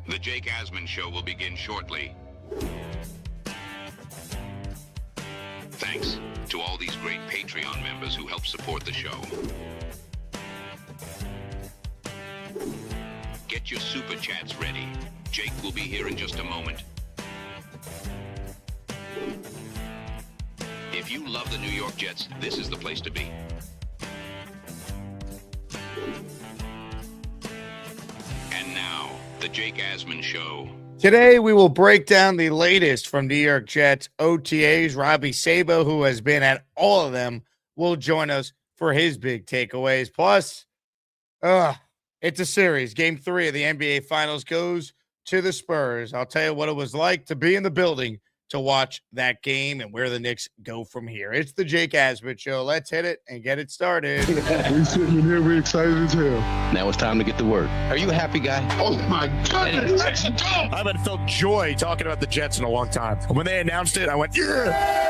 The Jake Asman Show will begin shortly. Thanks to all these great Patreon members who help support the show. Get your super chats ready. Jake will be here in just a moment. If you love the New York Jets, this is the place to be. And now, the Jake Asman Show. Today, we will break down the latest from New York Jets OTAs. Robby Sabo, who has been at all of them, will join us for his big takeaways. Plus, it's a series. Game 3 of the NBA Finals goes to the Spurs. I'll tell you what it was like to be in the building to watch that game and where the Knicks go from here. It's the Jake Asman Show. Let's hit it and get it started. We sitting in here, we excited as hell. Now it's time to get to work. Are you a happy guy? Oh my goodness, let's go! I haven't felt joy talking about the Jets in a long time. When they announced it, I went, yeah!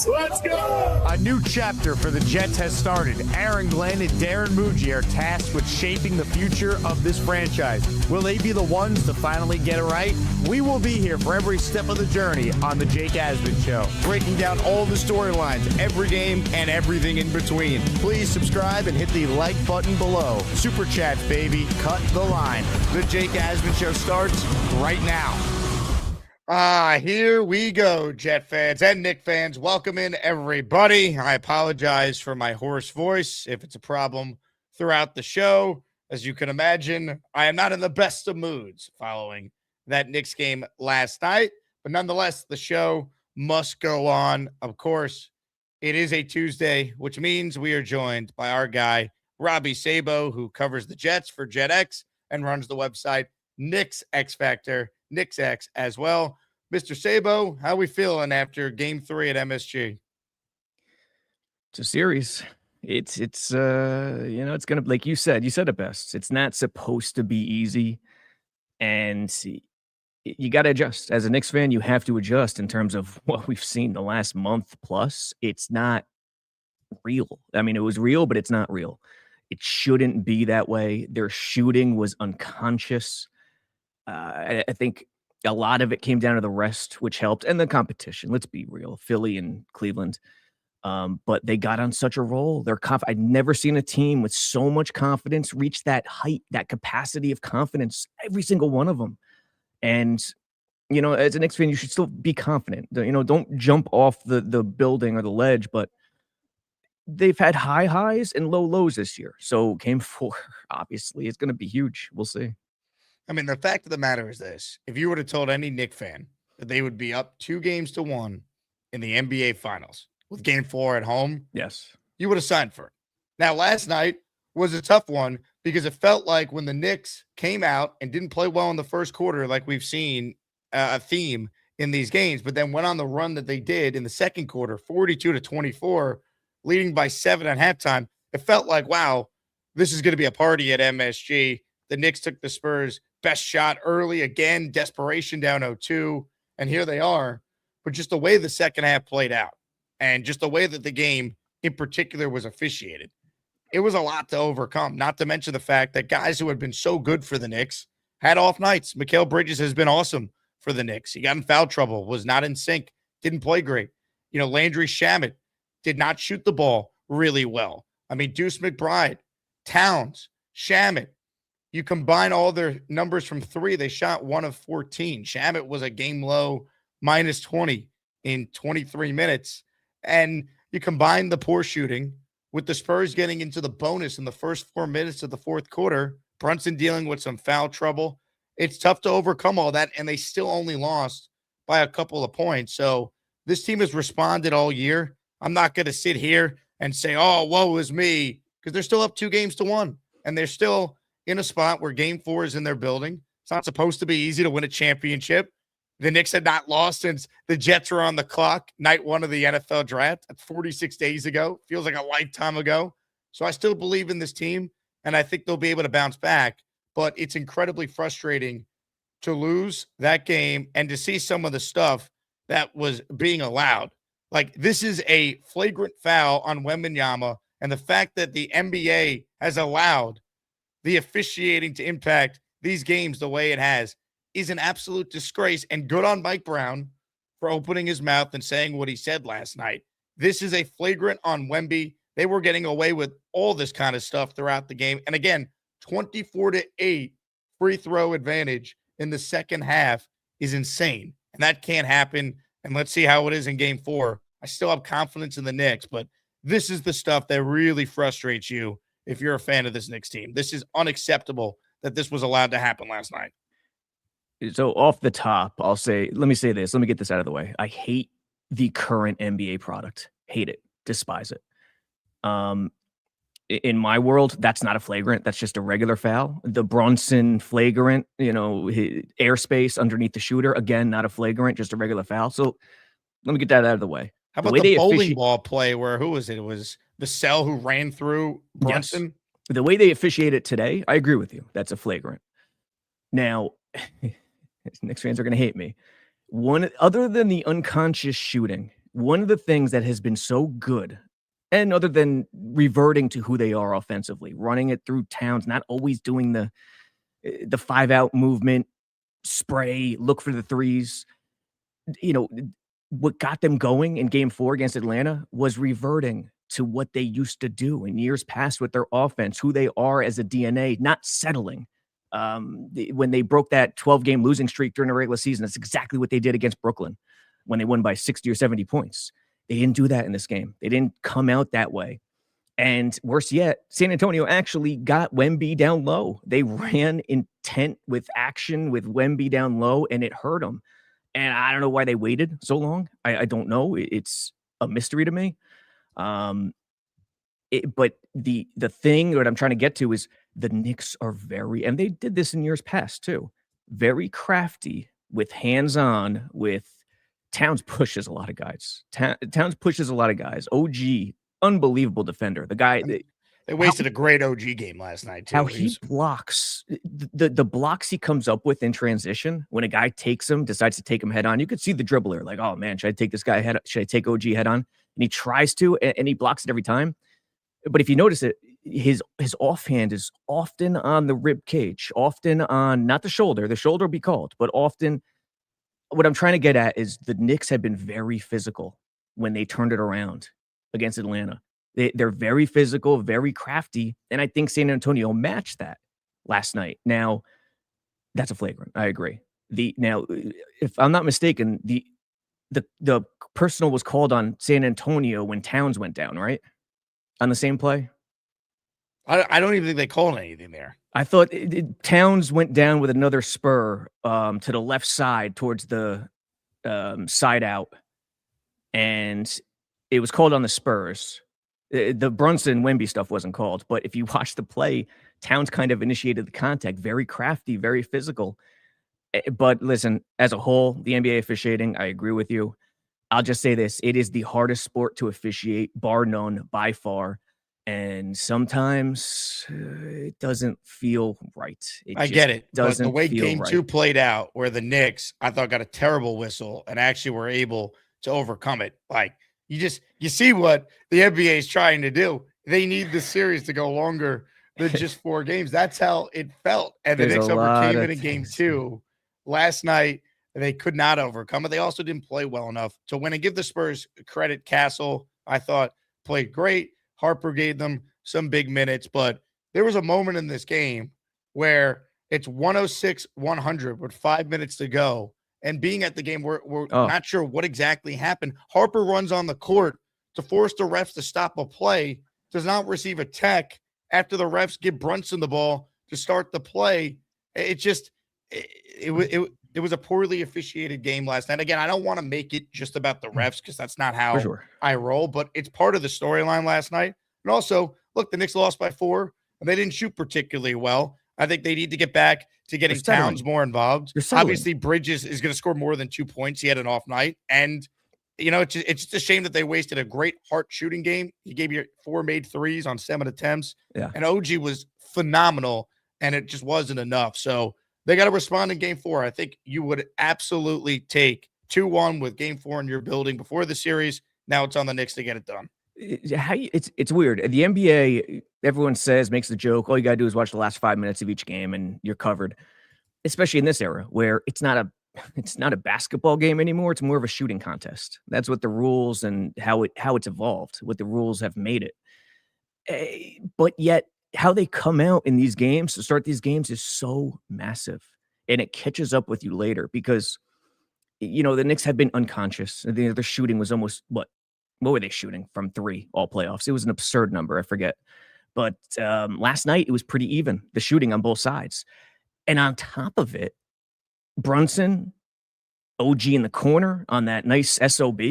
Let's go! A new chapter for the Jets has started. Aaron Glenn and Darren Muji are tasked with shaping the future of this franchise. Will they be the ones to finally get it right? We will be here for every step of the journey on the Jake Asman Show, breaking down all the storylines, every game, and everything in between. Please subscribe and hit the like button below. Super chats, baby. Cut the line. The Jake Asman Show starts right now. Here we go, Jet fans and Knicks fans. Welcome in, everybody. I apologize for my hoarse voice if it's a problem throughout the show. As you can imagine, I am not in the best of moods following that Knicks game last night. But nonetheless, the show must go on. Of course, it is a Tuesday, which means we are joined by our guy, Robby Sabo, who covers the Jets for JetX and runs the website Knicks X Factor. Knicks X as well. Mr. Sabo, how we feeling after game 3 at MSG? It's a series. It's it's gonna, like you said it best. It's not supposed to be easy. And you gotta adjust. As a Knicks fan, you have to adjust in terms of what we've seen the last month plus. It's not real. I mean, it was real, but it's not real. It shouldn't be that way. Their shooting was unconscious. I think a lot of it came down to the rest, which helped, and the competition. Let's be real, Philly and Cleveland. But they got on such a roll. I'd never seen a team with so much confidence reach that height, that capacity of confidence, every single one of them. And, as a Knicks fan, you should still be confident. Don't jump off the building or the ledge, but they've had high highs and low lows this year. So game 4, obviously, it's going to be huge. We'll see. I mean, the fact of the matter is this. If you would have told any Knicks fan that they would be up 2-1 in the NBA Finals with game 4 at home, yes, you would have signed for it. Now, last night was a tough one because it felt like when the Knicks came out and didn't play well in the first quarter, like we've seen a theme in these games, but then went on the run that they did in the second quarter, 42-24, leading by 7 at halftime. It felt like, wow, this is going to be a party at MSG. The Knicks took the Spurs' best shot early, again, desperation down 0-2, and here they are. But just the way the second half played out and just the way that the game in particular was officiated, it was a lot to overcome, not to mention the fact that guys who had been so good for the Knicks had off nights. Mikal Bridges has been awesome for the Knicks. He got in foul trouble, was not in sync, didn't play great. Landry Shamet did not shoot the ball really well. I mean, Deuce McBride, Towns, Shamet, you combine all their numbers from 3, they shot 1 of 14. Shamet was a game low -20 in 23 minutes. And you combine the poor shooting with the Spurs getting into the bonus in the first 4 minutes of the fourth quarter, Brunson dealing with some foul trouble. It's tough to overcome all that, and they still only lost by a couple of points. So this team has responded all year. I'm not going to sit here and say, oh, woe is me, because they're still up 2-1, and they're still in a spot where game 4 is in their building. It's not supposed to be easy to win a championship. The Knicks had not lost since the Jets were on the clock night 1 of the NFL draft. That's 46 days ago. Feels like a lifetime ago. So I still believe in this team, and I think they'll be able to bounce back. But it's incredibly frustrating to lose that game and to see some of the stuff that was being allowed. Like, this is a flagrant foul on Wembanyama And the fact that the NBA has allowed the officiating to impact these games the way it has is an absolute disgrace. And good on Mike Brown for opening his mouth and saying what he said last night. This is a flagrant on Wemby. They were getting away with all this kind of stuff throughout the game. And again, 24-8 free throw advantage in the second half is insane. And that can't happen. And let's see how it is in game 4. I still have confidence in the Knicks, but this is the stuff that really frustrates you if you're a fan of this Knicks team. This is unacceptable that this was allowed to happen last night. So off the top, let me say this. Let me get this out of the way. I hate the current NBA product. Hate it. Despise it. In my world, that's not a flagrant. That's just a regular foul. The Brunson flagrant, airspace underneath the shooter, again, not a flagrant, just a regular foul. So let me get that out of the way. How about the bowling ball play where, who was it? It was Vassell who ran through Brunson. Yes. The way they officiate it today, I agree with you. That's a flagrant. Now, Knicks fans are going to hate me. Other than the unconscious shooting, one of the things that has been so good, and other than reverting to who they are offensively, running it through Towns, not always doing the 5-out movement, spray, look for the threes. What got them going in game 4 against Atlanta was reverting to what they used to do in years past with their offense, who they are as a DNA, not settling. When they broke that 12-game losing streak during the regular season, that's exactly what they did against Brooklyn when they won by 60 or 70 points. They didn't do that in this game. They didn't come out that way. And worse yet, San Antonio actually got Wemby down low. They ran intent with action with Wemby down low, and it hurt them. And I don't know why they waited so long. I don't know. It's a mystery to me. But the thing that I'm trying to get to is the Knicks are and they did this in years past too, very crafty with hands-on, with Towns pushes a lot of guys. Towns pushes a lot of guys. OG, unbelievable defender. The guy they wasted a great OG game last night too. How he blocks the blocks he comes up with in transition when a guy decides to take him head on. You could see the dribbler like, oh man, should I take this guy head? Should I take OG head on? And he tries to, and he blocks it every time. But if you notice it, his offhand is often on the rib cage, often on not the shoulder. The shoulder will be called, but often. What I'm trying to get at is the Knicks have been very physical when they turned it around against Atlanta. They're very physical, very crafty, and I think San Antonio matched that last night. Now, that's a flagrant. I agree. Now, if I'm not mistaken, the personal was called on San Antonio when Towns went down, right? On the same play? I don't even think they called anything there. I thought Towns went down with another spur to the left side towards the side out, and it was called on the Spurs. The Brunson Wemby stuff wasn't called, but if you watch the play, Towns kind of initiated the contact, very crafty, very physical. But listen, as a whole, the NBA officiating, I agree with you. I'll just say this. It is the hardest sport to officiate, bar none, by far. And sometimes it doesn't feel right. I get it. But the way game 2 played out, where the Knicks, I thought, got a terrible whistle and actually were able to overcome it. Like, you see what the NBA is trying to do. They need the series to go longer than just 4 games. That's how it felt. And the Knicks overcame it in game 2. Last night, they could not overcome it. They also didn't play well enough to win. And give the Spurs credit. Castle, I thought, played great. Harper gave them some big minutes, but there was a moment in this game where it's 106-100 with 5 minutes to go. And being at the game, we're not sure what exactly happened. Harper runs on the court to force the refs to stop a play, does not receive a tech after the refs give Brunson the ball to start the play. It was a poorly officiated game last night. Again, I don't want to make it just about the refs because that's not how I roll, but it's part of the storyline last night. And also, look, the Knicks lost by 4, and they didn't shoot particularly well. I think they need to get back to getting Towns more involved. Obviously, Bridges is going to score more than 2 points. He had an off night. And, it's just a shame that they wasted a great Hart shooting game. He gave you 4 made threes on 7 attempts. Yeah. And OG was phenomenal, and it just wasn't enough. So they got to respond in game 4. I think you would absolutely take 2-1 with game 4 in your building before the series. Now it's on the Knicks to get it done. It's weird. The NBA, everyone makes the joke, all you got to do is watch the last 5 minutes of each game and you're covered. Especially in this era where it's not a basketball game anymore. It's more of a shooting contest. That's what the rules and how it's evolved, what the rules have made it. But yet how they come out in these games to start these games is so massive, and it catches up with you later because, the Knicks have been unconscious. Their shooting was almost what were they shooting from 3 all playoffs? It was an absurd number. I forget. But last night it was pretty even, the shooting on both sides. And on top of it, Brunson, OG in the corner on that nice SOB,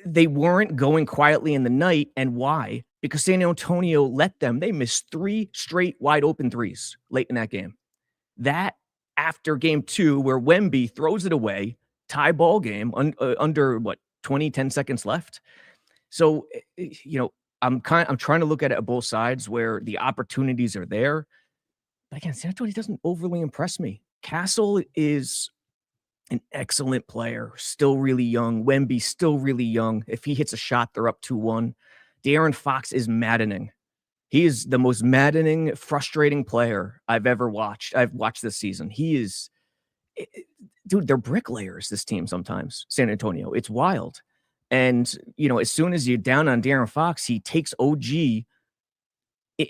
they weren't going quietly in the night. And why? Because San Antonio let them. They missed 3 straight wide open threes late in that game. That after game 2, where Wemby throws it away, tie ball game under 10 seconds left. So, I'm trying to look at it at both sides where the opportunities are there. But again, San Antonio doesn't overly impress me. Castle is an excellent player, still really young. Wemby, still really young. If he hits a shot, they're up 2-1. De'Aaron Fox is maddening. He is the most maddening, frustrating player I've ever watched. I've watched this season. He is, dude, they're bricklayers, this team sometimes, San Antonio. It's wild. And, as soon as you're down on De'Aaron Fox, he takes OG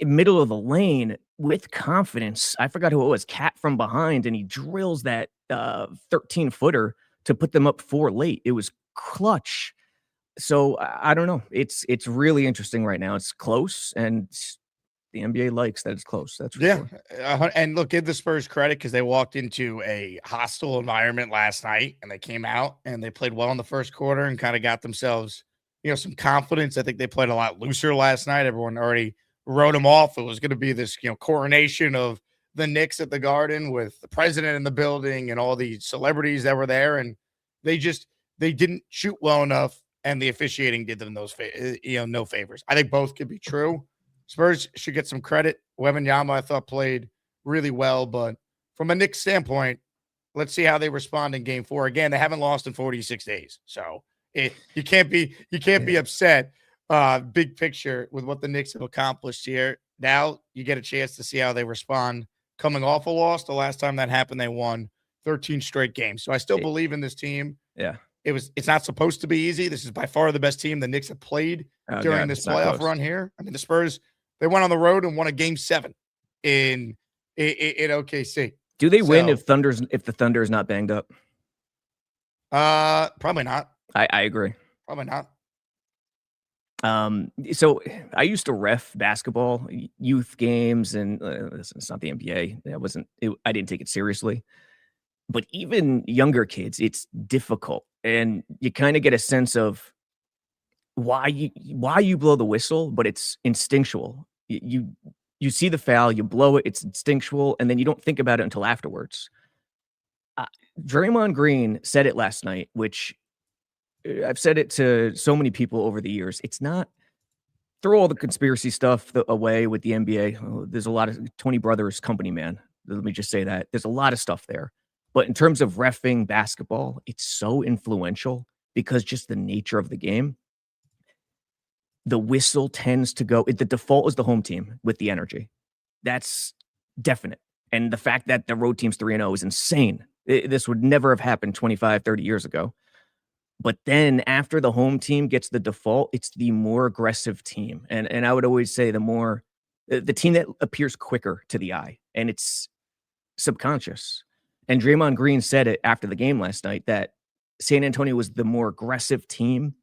middle of the lane with confidence. I forgot who it was, Cat from behind, and he drills that 13-footer to put them up 4 late. It was clutch. So I don't know. It's really interesting right now. It's close, and the NBA likes that it's close. That's for sure. And look, give the Spurs credit because they walked into a hostile environment last night, and they came out and they played well in the first quarter and kind of got themselves, some confidence. I think they played a lot looser last night. Everyone already wrote them off. It was going to be this, coronation of the Knicks at the Garden with the president in the building and all the celebrities that were there, and they didn't shoot well enough. And the officiating did them those, no favors. I think both could be true. Spurs should get some credit. Wembanyama, I thought, played really well. But from a Knicks standpoint, let's see how they respond in Game 4. Again, they haven't lost in 46 days, so you can't be upset. Big picture with what the Knicks have accomplished here. Now you get a chance to see how they respond coming off a loss. The last time that happened, they won 13 straight games. So I still believe in this team. Yeah. It's not supposed to be easy. This is by far the best team the Knicks have played during this playoff run here. I mean, the Spurs, they went on the road and won a Game 7 in OKC. Do they win if the Thunder is not banged up? Probably not. I agree. Probably not. So I used to ref basketball, youth games, and it's not the NBA. I didn't take it seriously. But even younger kids, it's difficult, and you kind of get a sense of why you blow the whistle, but it's instinctual. You see the foul, you blow it, it's instinctual, and then you don't think about it until afterwards. Draymond Green said it last night, which I've said it to so many people over the years. It's not, throw all the conspiracy stuff away with the NBA. Oh, there's a lot of Tony Brothers company, man. Let me just say that. There's a lot of stuff there. But in terms of reffing basketball, it's so influential because just the nature of the game. The whistle tends to go, the default is the home team with the energy. That's definite. And the fact that the road team's 3-0 is insane. This would never have happened 25, 30 years ago. But then after the home team gets the default, it's the more aggressive team. And I would always say the team that appears quicker to the eye, and it's subconscious. And Draymond Green said it after the game last night that San Antonio was the more aggressive team.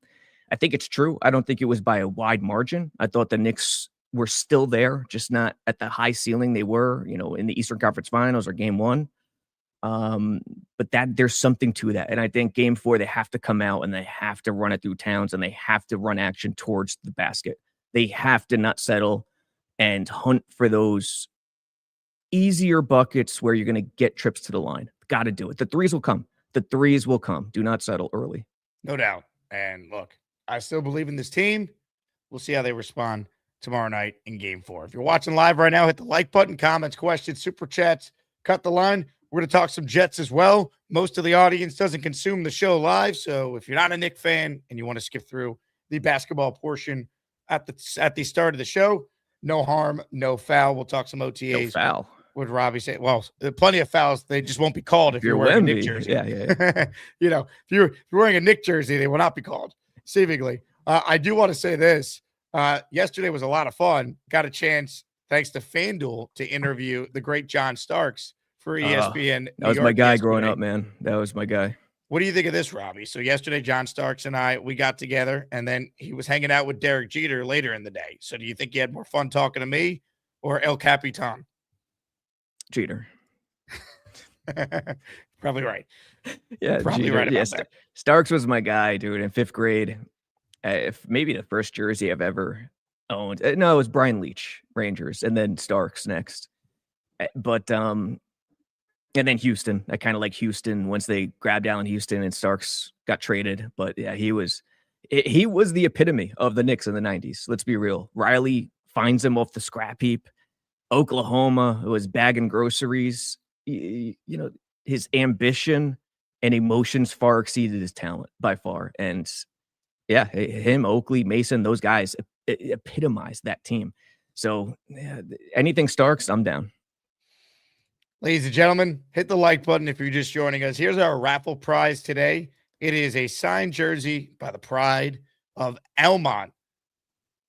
I think it's true. I don't think it was by a wide margin. I thought the Knicks were still there, just not at the high ceiling they were, in the Eastern Conference Finals or Game 1. But there's something to that. And I think Game 4, they have to come out and they have to run it through Towns and they have to run action towards the basket. They have to not settle and hunt for those easier buckets where you're going to get trips to the line. Got to do it. The threes will come. Do not settle early. No doubt. And look, I still believe in this team. We'll see how they respond tomorrow night in Game 4. If you're watching live right now, hit the like button, comments, questions, super chats, cut the line. We're going to talk some Jets as well. Most of the audience doesn't consume the show live, so if you're not a Knicks fan and you want to skip through the basketball portion at the start of the show. No harm, no foul. We'll talk some OTAs. No foul. Would Robby say? Well, plenty of fouls. They just won't be called if you're wearing a Knicks jersey. Yeah. You know, if you're wearing a Knicks jersey, they will not be called, seemingly. I do want to say this. Yesterday was a lot of fun. Got a chance, thanks to FanDuel, to interview the great John Starks for ESPN. That was my guy growing up, man. That was my guy. What do you think of this, Robby? So yesterday, John Starks and we got together, and then he was hanging out with Derek Jeter later in the day. So do you think he had more fun talking to me or El Capitan? Jeter. Probably right. Yeah, probably Jeter. right about that. Starks was my guy, dude. In 5th grade, if maybe the first jersey I've ever owned. No, it was Brian Leach, Rangers, and then Starks next. But and then Houston. I kind of like Houston once they grabbed Allen Houston and Starks got traded. But yeah, he was the epitome of the Knicks in the 90s. Let's be real. Riley finds him off the scrap heap. Oklahoma was bagging groceries. You know, his ambition and emotions far exceeded his talent by far. And yeah, him, Oakley, Mason, those guys epitomized that team. So yeah, anything Starks, I'm down. Ladies and gentlemen, hit the like button if you're just joining us. Here's our raffle prize today. It is a signed jersey by the pride of Elmont,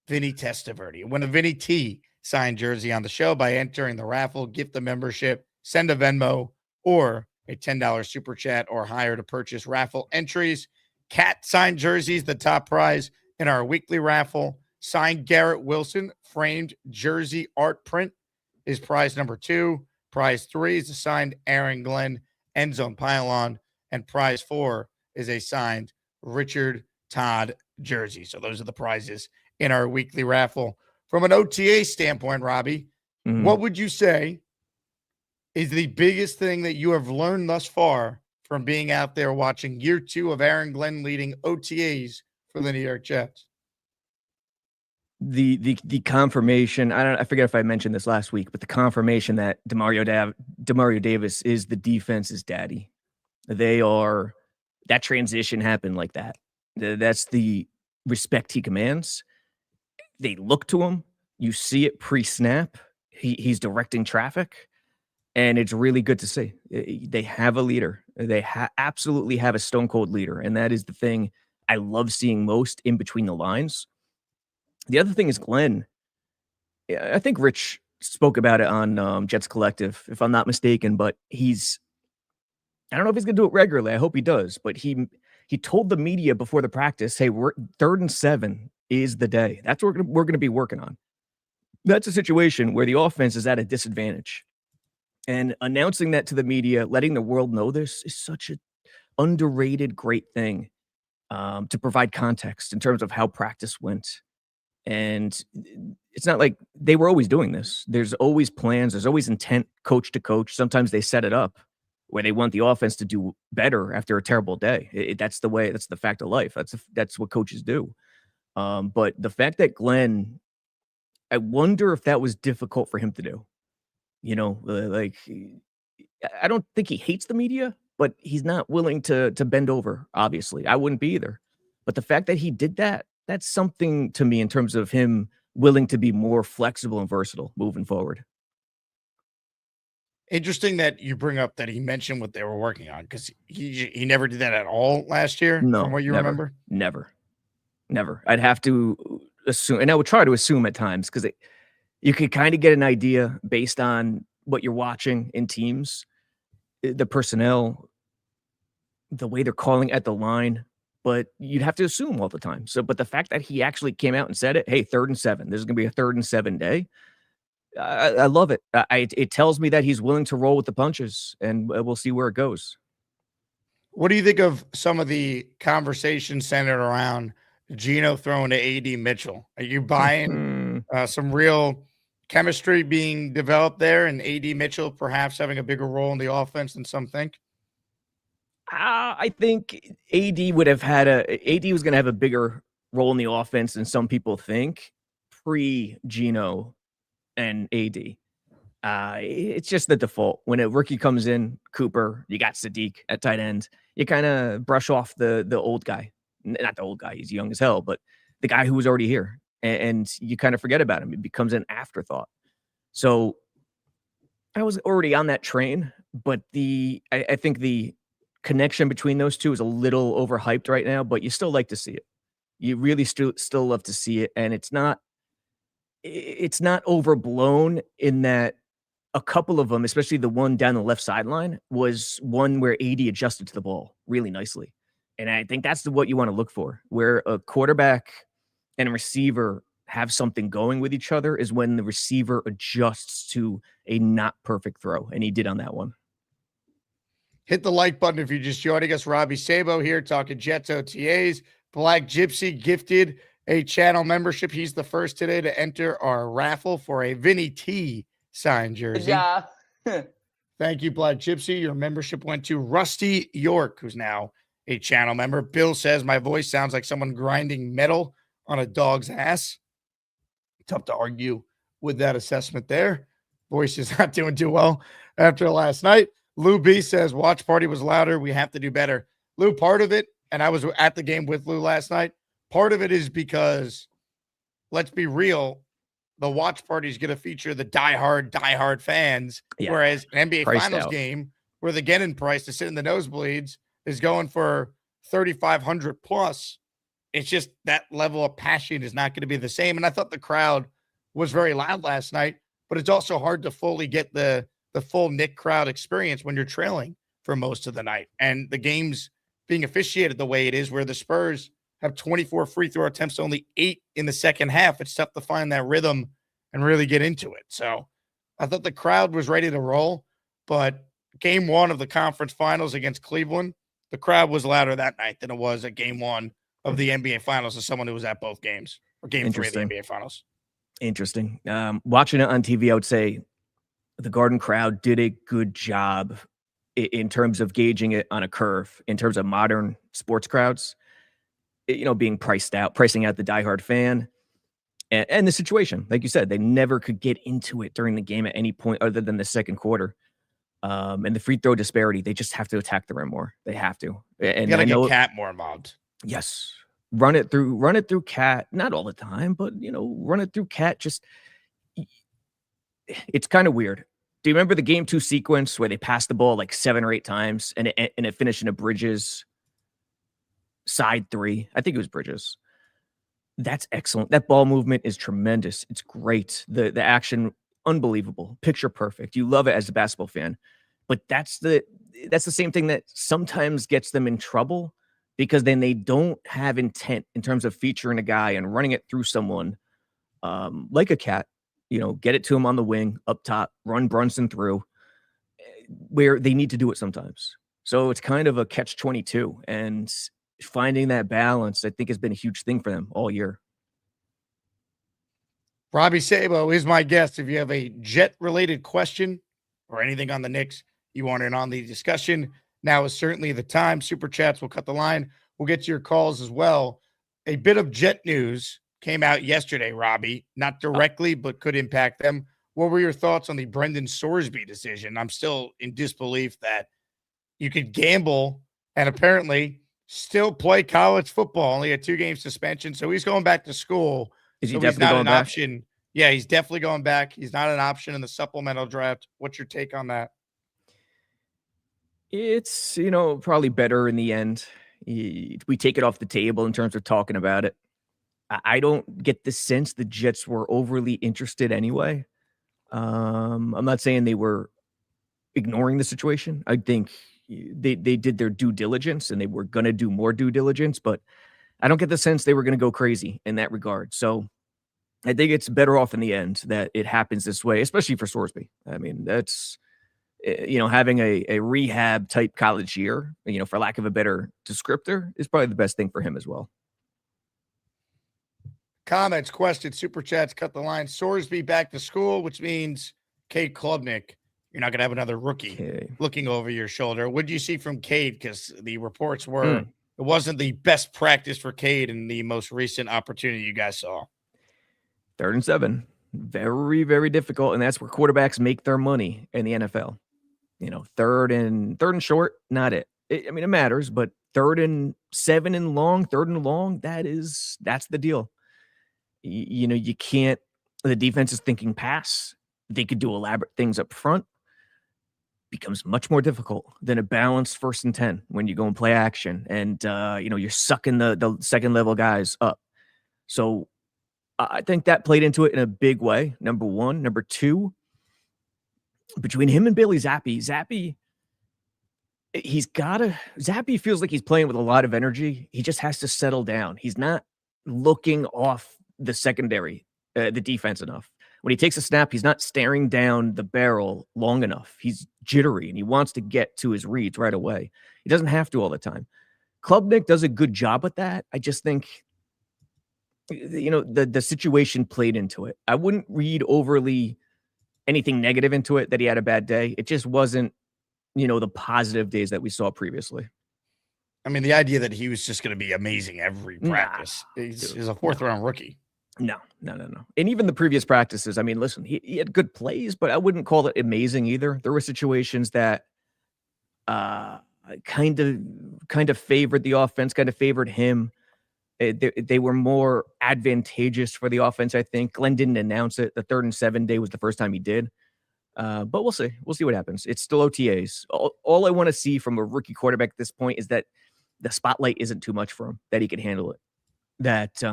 Vinny Testaverde. Win a Vinny T signed jersey on the show by entering the raffle, gift the membership, send a Venmo, or a $10 super chat or higher to purchase raffle entries. Cat signed jerseys, the top prize in our weekly raffle. Signed Garrett Wilson framed jersey art print is prize number 2. Prize 3 is a signed Aaron Glenn end zone pylon, and prize 4 is a signed Richard Todd jersey. So those are the prizes in our weekly raffle. From an OTA standpoint, Robby, what would you say is the biggest thing that you have learned thus far from being out there watching year 2 of Aaron Glenn leading OTAs for the New York Jets? The confirmation, I forget if I mentioned this last week, but the confirmation that Demario Davis is the defense's daddy. That transition happened like that. That's the respect he commands. They look to him. You see it pre-snap. He's directing traffic, and it's really good to see. They have a leader. They absolutely have a stone-cold leader, and that is the thing I love seeing most in between the lines. The other thing is Glenn. I think Rich spoke about it on Jets Collective, if I'm not mistaken, but I don't know if he's going to do it regularly. I hope he does, but he told the media before the practice, hey, 3rd and 7 is the day. That's what we're going to be working on. That's a situation where the offense is at a disadvantage. And announcing that to the media, letting the world know this is such an underrated, great thing to provide context in terms of how practice went. And it's not like they were always doing this. There's always plans. There's always intent coach to coach. Sometimes they set it up where they want the offense to do better after a terrible day. That's the way. That's the fact of life. That's what coaches do. But the fact that Glenn, I wonder if that was difficult for him to do. You know, like I don't think he hates the media, but he's not willing to bend over. Obviously, I wouldn't be either. But the fact that he did that, that's something to me in terms of him willing to be more flexible and versatile moving forward. Interesting that you bring up that he mentioned what they were working on, because he never did that at all last year. No, from what you remember, never. I'd have to assume, and I would try to assume at times, because you could kind of get an idea based on what you're watching in teams, the personnel, the way they're calling at the line. But you'd have to assume all the time. So, but the fact that he actually came out and said it, hey, 3rd and 7, this is going to be a 3rd and 7 day. I love it. It tells me that he's willing to roll with the punches, and we'll see where it goes. What do you think of some of the conversation centered around Geno throwing to AD Mitchell? Are you buying some real chemistry being developed there, and AD Mitchell perhaps having a bigger role in the offense than some think? I think AD was going to have a bigger role in the offense than some people think pre-Geno and AD. It's just the default. When a rookie comes in, Cooper, you got Sadiq at tight end, you kind of brush off the old guy. Not the old guy, he's young as hell, but the guy who was already here, and you kind of forget about him. It becomes an afterthought. So I was already on that train, but I think the connection between those two is a little overhyped right now, but you still like to see it. You really still love to see it, and it's not overblown in that a couple of them, especially the one down the left sideline, was one where AD adjusted to the ball really nicely. And I think that's what you want to look for, where a quarterback and a receiver have something going with each other is when the receiver adjusts to a not perfect throw. And he did on that one. Hit the like button if you're just joining us. Robby Sabo here talking Jets OTAs. Black Gypsy gifted a channel membership. He's the first today to enter our raffle for a Vinny T signed jersey. Yeah. Thank you, Black Gypsy. Your membership went to Rusty York, who's now a channel member. Bill says my voice sounds like someone grinding metal on a dog's ass. Tough to argue with that assessment there. Voice is not doing too well after last night. Lou B says watch party was louder. We have to do better. Lou, part of it, and I was at the game with Lou last night, part of it is because, let's be real, the watch party is going to feature the diehard fans, whereas an NBA Priced Finals out. game where the get-in price to sit in the nosebleeds is going for $3,500 plus. It's just that level of passion is not going to be the same. And I thought the crowd was very loud last night, but it's also hard to fully get the full Knick crowd experience when you're trailing for most of the night. And the game's being officiated the way it is, where the Spurs have 24 free throw attempts, only 8 in the second half. It's tough to find that rhythm and really get into it. So I thought the crowd was ready to roll, but game one of the conference finals against Cleveland, the crowd was louder that night than it was at game one of the NBA finals as someone who was at both games, or game 3 of the NBA finals. Interesting. Watching it on TV, I would say the Garden crowd did a good job in terms of gauging it on a curve, in terms of modern sports crowds, being pricing out the diehard fan and the situation. Like you said, they never could get into it during the game at any point other than the second quarter. And the free throw disparity, they just have to attack the rim more. They have to. And you got to get Cat more involved. Yes. Run it through Cat, not all the time, but run it through Cat. Just, it's kind of weird. Do you remember the game 2 sequence where they passed the ball like 7 or 8 times and it finished in a Bridges side 3? I think it was Bridges. That's excellent. That ball movement is tremendous. It's great. The action, unbelievable. Picture perfect. You love it as a basketball fan. But that's the same thing that sometimes gets them in trouble, because then they don't have intent in terms of featuring a guy and running it through someone like a Cat. Get it to him on the wing, up top, run Brunson through, where they need to do it sometimes. So it's kind of a catch-22, and finding that balance, I think, has been a huge thing for them all year. Robby Sabo is my guest. If you have a Jet-related question or anything on the Knicks you want in on the discussion, now is certainly the time. Super Chats will cut the line. We'll get to your calls as well. A bit of Jet news came out yesterday, Robby, not directly, but could impact them. What were your thoughts on the Brendan Sorsby decision? I'm still in disbelief that you could gamble and apparently still play college football, only a 2-game suspension. So he's going back to school. Is he so definitely he's not going an back? option. Yeah, he's definitely going back. He's not an option in the supplemental draft. What's your take on that? It's, probably better in the end. We take it off the table in terms of talking about it. I don't get the sense the Jets were overly interested anyway. I'm not saying they were ignoring the situation. I think they did their due diligence, and they were going to do more due diligence, but I don't get the sense they were going to go crazy in that regard. So I think it's better off in the end that it happens this way, especially for Sorsby. I mean, that's, having a rehab type college year, for lack of a better descriptor, is probably the best thing for him as well. Comments, questions, super chats, cut the line. Sorsby back to school, which means Cade Klubnik. You're not going to have another rookie looking over your shoulder. What did you see from Cade? Because the reports were it wasn't the best practice for Cade in the most recent opportunity you guys saw. 3rd and 7. Very, very difficult. And that's where quarterbacks make their money in the NFL. 3rd and short, not it. It matters, but third and 7 and long, third and long, that's the deal. You know, you can't, the defense is thinking pass. They could do elaborate things up front. Becomes much more difficult than a balanced 1st and 10 when you go and play action. And, you know, you're sucking the second level guys up. So I think that played into it in a big way. Number one. Number two, between him and Bailey Zappi, Zappi feels like he's playing with a lot of energy. He just has to settle down. He's not looking off the secondary, the defense enough. When he takes a snap, he's not staring down the barrel long enough. He's jittery and he wants to get to his reads right away. He doesn't have to all the time. Klubnik does a good job with that. I just think, you know, the situation played into it. I wouldn't read overly anything negative into it that he had a bad day. It just wasn't, you know, the positive days that we saw previously. I mean, the idea that he was just going to be amazing every practice. He's a 4th-round rookie. No. And even the previous practices, I mean, listen, he had good plays, but I wouldn't call it amazing either. There were situations that kind of favored the offense, kind of favored him. They were more advantageous for the offense, I think. Glenn didn't announce it. The 3rd and 7 day was the first time he did. But we'll see. We'll see what happens. It's still OTAs. All I want to see from a rookie quarterback at this point is that the spotlight isn't too much for him, that he can handle it, that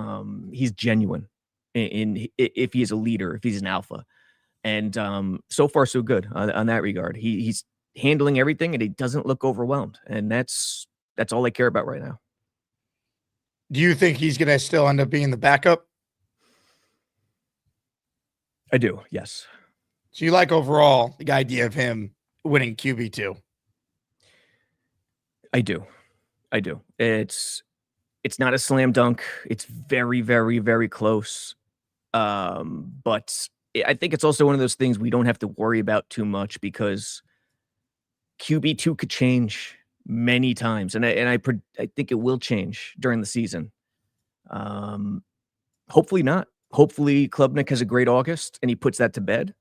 he's genuine in if he is a leader, if he's an alpha. And so far, so good on that regard. He's handling everything, and he doesn't look overwhelmed. And that's all I care about right now. Do you think he's going to still end up being the backup? I do, yes. So you like overall the idea of him winning QB2? I do. It's not a slam dunk. It's very, very, very close. But I think it's also one of those things we don't have to worry about too much because QB2 could change many times, and I think it will change during the season. Hopefully not. Hopefully Klubnik has a great August and he puts that to bed.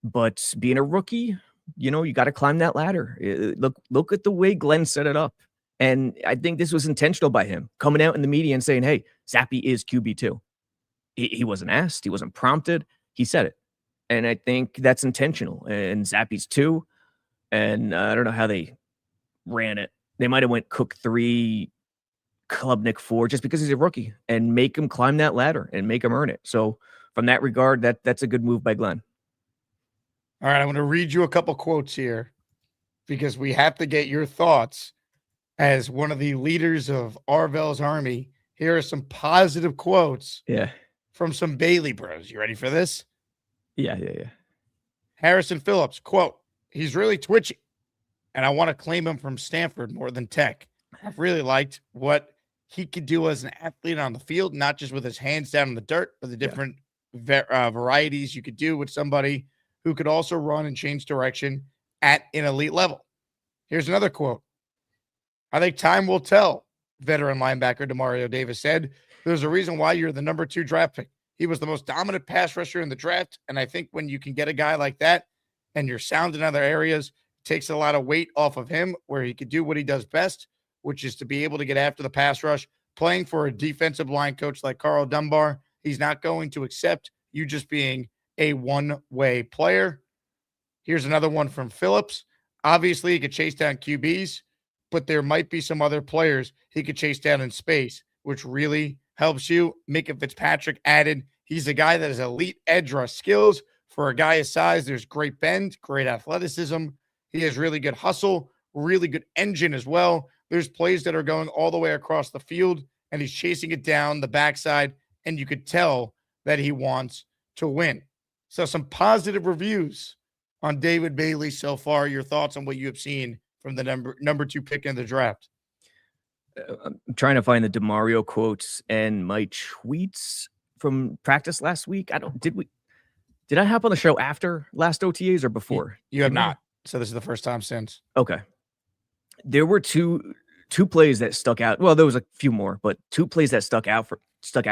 But being a rookie, you know, you got to climb that ladder. Look at the way Glenn set it up. And I think this was intentional by him coming out in the media and saying, hey, Zappi is QB2. He wasn't asked. He wasn't prompted. He said it. And I think that's intentional. And Zappi's 2. And I don't know how they ran it. They might have went Cook 3, Klubnik 4, just because he's a rookie, and make him climb that ladder and make him earn it. So from that regard, that's a good move by Glenn. All right, I'm going to read you a couple quotes here because we have to get your thoughts as one of the leaders of Arvell's army. Here are some positive quotes from some Bailey bros. You ready for this? Yeah. Harrison Phillips, quote, he's really twitchy, and I want to claim him from Stanford more than Tech. I've really liked what he could do as an athlete on the field, not just with his hands down in the dirt, but the different varieties you could do with somebody who could also run and change direction at an elite level. Here's another quote. I think time will tell, veteran linebacker DeMario Davis said. There's a reason why you're the number 2 draft pick. He was the most dominant pass rusher in the draft, and I think when you can get a guy like that and you're sound in other areas, it takes a lot of weight off of him where he could do what he does best, which is to be able to get after the pass rush. Playing for a defensive line coach like Carl Dunbar, he's not going to accept you just being a one-way player. Here's another one from Phillips. Obviously, he could chase down QBs, but there might be some other players he could chase down in space, which really helps you. Micah Fitzpatrick added, he's a guy that has elite edge rush skills. For a guy his size, there's great bend, great athleticism. He has really good hustle, really good engine as well. There's plays that are going all the way across the field, and he's chasing it down the backside, and you could tell that he wants to win. So some positive reviews on David Bailey so far. Your thoughts on what you have seen from the number 2 pick in the draft? I'm trying to find the DeMario quotes and my tweets from practice last week. Did I hop on the show after last OTAs or before? You have not. So this is the first time since. Okay. There were two plays that stuck out. Well, there was a few more, but 2 plays that stuck out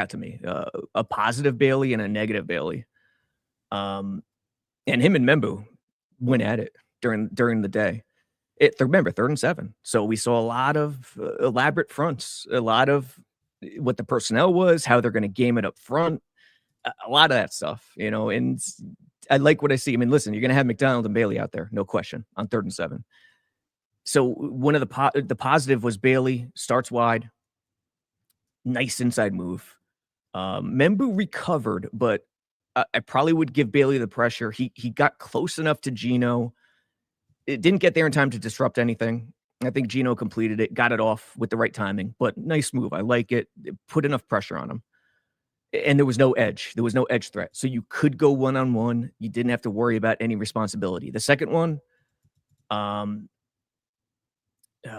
to me. A positive Bailey and a negative Bailey. And him and Membu went at it during the day. Remember, 3rd and 7. So we saw a lot of elaborate fronts, a lot of what the personnel was, how they're going to game it up front, a lot of that stuff, and I like what I see. I mean, listen, you're going to have McDonald and Bailey out there, no question, on 3rd and 7. So one of the positive was Bailey starts wide, nice inside move. Membu recovered, but I probably would give Bailey the pressure. He got close enough to Gino. It didn't get there in time to disrupt anything. I think Gino completed it, got it off with the right timing, but nice move. I like it. It put enough pressure on him. And there was no edge. There was no edge threat. So you could go one-on-one. You didn't have to worry about any responsibility. The second one,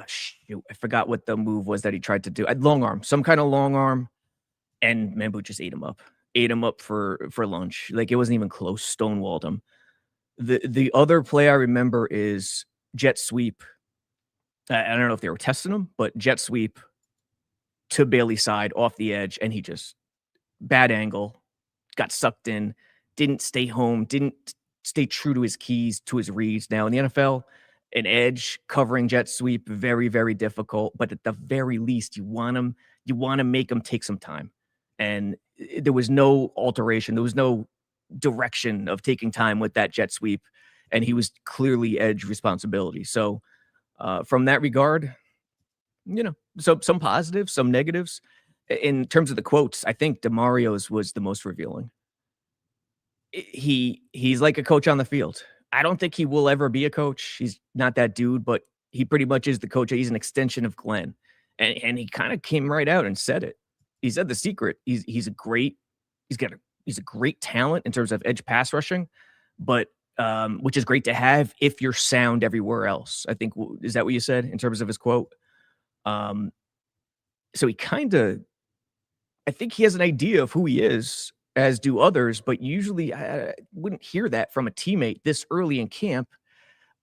shoot, I forgot what the move was that he tried to do. Long arm, some kind of long arm, and Membu just ate him up for lunch. Like, it wasn't even close. Stonewalled him. The other play I remember is jet sweep. I don't know if they were testing him, but jet sweep to Bailey's side off the edge, and he just bad angle, got sucked in, didn't stay home, didn't stay true to his keys, to his reads. Now in the NFL, an edge covering jet sweep, very, very difficult. But at the very least, you want to make him take some time. And there was no alteration. There was no direction of taking time with that jet sweep. And he was clearly edge responsibility. So from that regard, so some positives, some negatives. In terms of the quotes, I think DeMario's was the most revealing. He's like a coach on the field. I don't think he will ever be a coach. He's not that dude, but he pretty much is the coach. He's an extension of Glenn. And he kind of came right out and said it. He said the secret. He's a great talent in terms of edge pass rushing, but which is great to have if you're sound everywhere else. I think, is that what you said in terms of his quote? So he I think he has an idea of who he is, as do others, but usually I wouldn't hear that from a teammate this early in camp.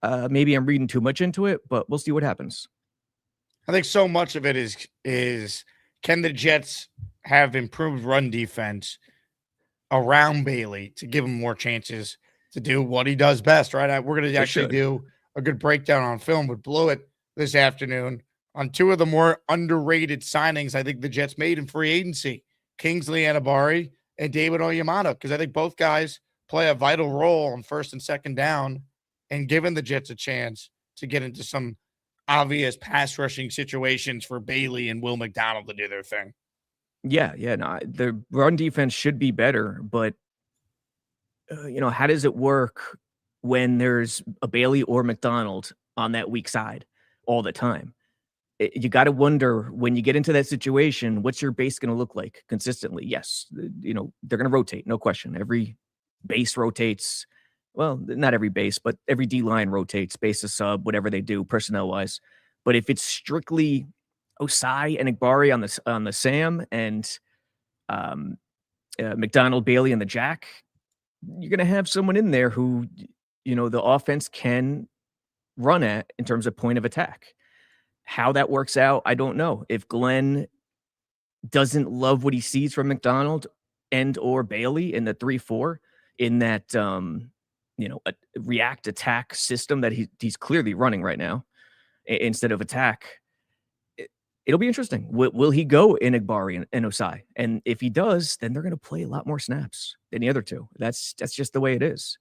Maybe I'm reading too much into it, but we'll see what happens. I think so much of it is can the Jets have improved run defense around Bailey to give him more chances to do what he does best, right? We're going to actually do a good breakdown on film with Blewett this afternoon on two of the more underrated signings I think the Jets made in free agency, Kingsley Anibari and David Onyemata, because I think both guys play a vital role on 1st and 2nd down and giving the Jets a chance to get into some obvious pass rushing situations for Bailey and Will McDonald to do their thing. Yeah. No, the run defense should be better, but how does it work when there's a Bailey or McDonald on that weak side all the time? You got to wonder, when you get into that situation, what's your base going to look like consistently? Yes, they're going to rotate, no question. Every base rotates. Well, not every base, but every D-line rotates, base a sub, whatever they do personnel-wise. But if it's strictly Osai and Igbari on the Sam and McDonald, Bailey, and the Jack, you're going to have someone in there who, the offense can run at in terms of point of attack. How that works out, I don't know. If Glenn doesn't love what he sees from McDonald and or Bailey in the 3-4 in that a react attack system that he's clearly running right now instead of attack, it'll be interesting. Will he go in Igbari and Osai? And if he does, then they're going to play a lot more snaps than the other two. That's just the way it is.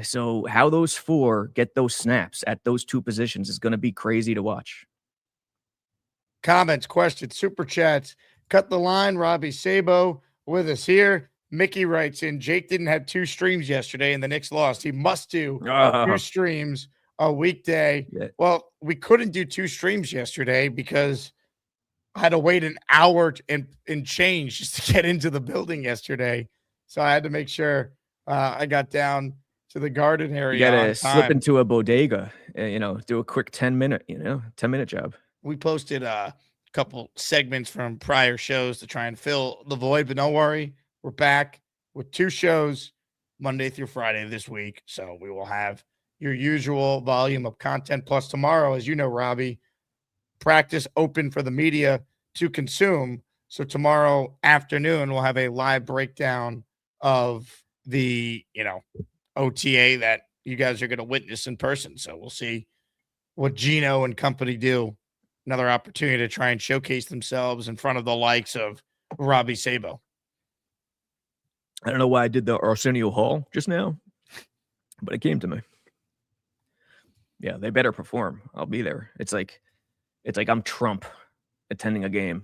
So how those four get those snaps at those two positions is going to be crazy to watch. Comments, questions, super chats. Cut the line. Robby Sabo with us here. Mickey writes in, Jake didn't have 2 streams yesterday and the Knicks lost. He must do 2 streams a weekday. Yeah. Well, we couldn't do 2 streams yesterday because I had to wait an hour and change just to get into the building yesterday. So I had to make sure I got down to the garden area. You got to slip into a bodega, do a quick 10-minute job. We posted a couple segments from prior shows to try and fill the void, but don't worry. We're back with 2 shows Monday through Friday this week. So we will have your usual volume of content. Plus tomorrow, as you know, Robby, practice open for the media to consume. So tomorrow afternoon, we'll have a live breakdown of the, OTA that you guys are going to witness in person. So we'll see what Gino and company do. Another opportunity to try and showcase themselves in front of the likes of Robby Sabo. I don't know why I did the Arsenio Hall just now, but it came to me. Yeah, they better perform. I'll be there. It's like I'm Trump attending a game.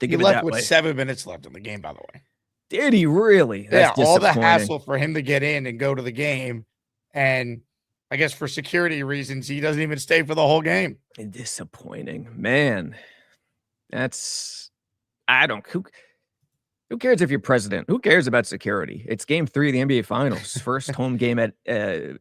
Think He of it left that with way. 7 minutes left in the game, by the way. Did he really? That's all the disappointing. hassle for him to get in and go to the game. And I guess for security reasons, he doesn't even stay for the whole game. Disappointing, man. Who cares if you're president? Who cares about security? It's game 3 of the NBA Finals. First home game at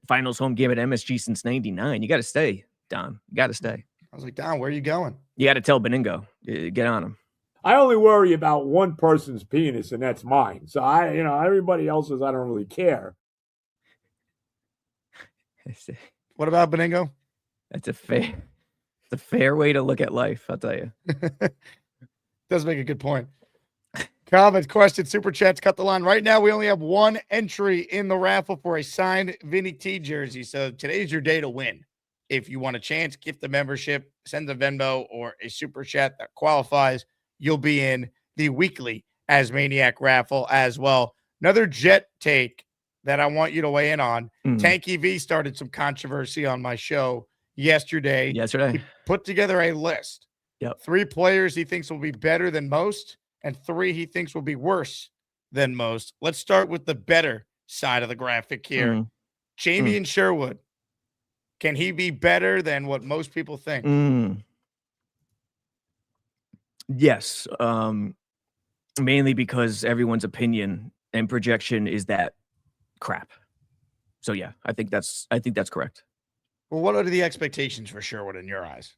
finals home game at MSG since '99. You got to stay, Don. You got to stay. I was like, Don, where are you going? You got to tell Beningo. Get on him. I only worry about one person's penis, and that's mine. So everybody else's, I don't really care. What about Beningo? That's a fair way to look at life, I'll tell you. Does make a good point. Comments, questions, super chats, cut the line. Right now, we only have one entry in the raffle for a signed Vinny T jersey. So today's your day to win. If you want a chance, gift the membership, send a Venmo or a super chat that qualifies. You'll be in the weekly Asmaniac raffle as well. Another Jet take that I want you to weigh in on. Tanky V started some controversy on my show yesterday. He put together a list. 3 players he thinks will be better than most, and 3 he thinks will be worse than most. Let's start with the better side of the graphic here. Jamie and Sherwood. Can he be better than what most people think? Yes. Mainly because everyone's opinion and projection is that crap. So yeah, I think that's correct. Well, what are the expectations for Sherwood in your eyes?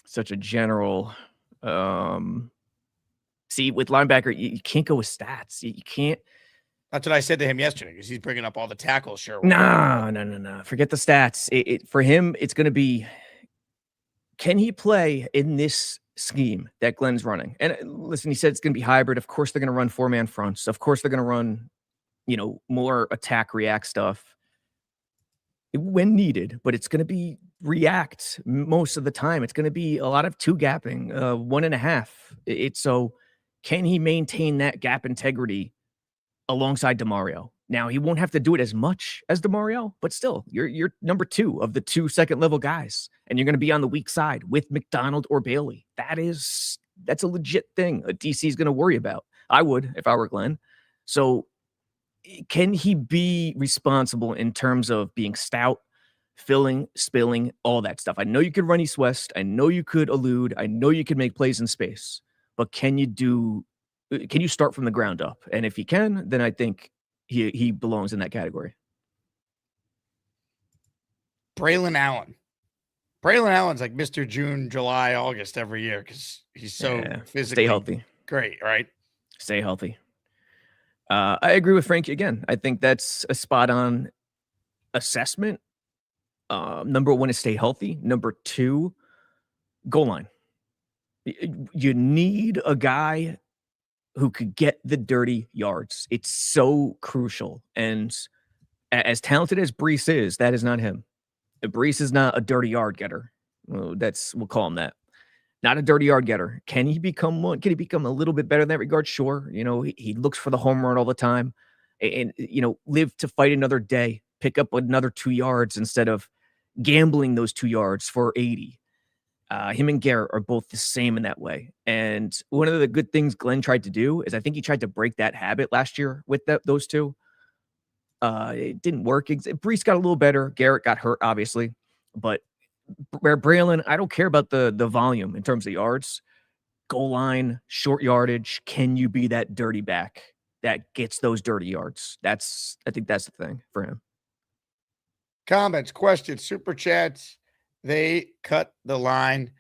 Such a general see, with linebacker, you can't go with stats. You can't. That's what I said to him yesterday because he's bringing up all the tackles. Sherwood. No. Forget the stats. For him, it's going to be, can he play in this scheme that Glenn's running? And listen, he said it's going to be hybrid. Of course, they're going to run 4-man fronts. Of course, they're going to run, more attack react stuff when needed, but it's going to be react most of the time. It's going to be a lot of 2 gapping, 1.5. It's so, can he maintain that gap integrity alongside DeMario? Now, he won't have to do it as much as DeMario, but still, you're number 2 of the 2 second-level guys, and you're going to be on the weak side with McDonald or Bailey. That's a legit thing a DC is going to worry about. I would if I were Glenn. So can he be responsible in terms of being stout, filling, spilling, all that stuff? I know you could run east-west. I know you could elude. I know you could make plays in space. But can you start from the ground up? And if he can, then I think he belongs in that category. Braylon Allen. Braylon Allen's like Mr. June, July, August every year because he's so physically stay healthy. Great, right? Stay healthy. I agree with Frankie again. I think that's a spot-on assessment. Number 1 is stay healthy. Number 2, goal line. You need a guy who could get the dirty yards. It's so crucial. And as talented as Brees is, that is not him. Brees is not a dirty yard getter. We'll call him that. Not a dirty yard getter. Can he become one? Can he become a little bit better in that regard? Sure. He looks for the home run all the time and live to fight another day, pick up another 2 yards instead of gambling those 2 yards for 80. Him and Garrett are both the same in that way. And one of the good things Glenn tried to do is I think he tried to break that habit last year with those 2. It didn't work. Brees got a little better. Garrett got hurt, obviously. But where Braylon, I don't care about the volume in terms of yards. Goal line, short yardage. Can you be that dirty back that gets those dirty yards? I think that's the thing for him. Comments, questions, super chats. They cut the line.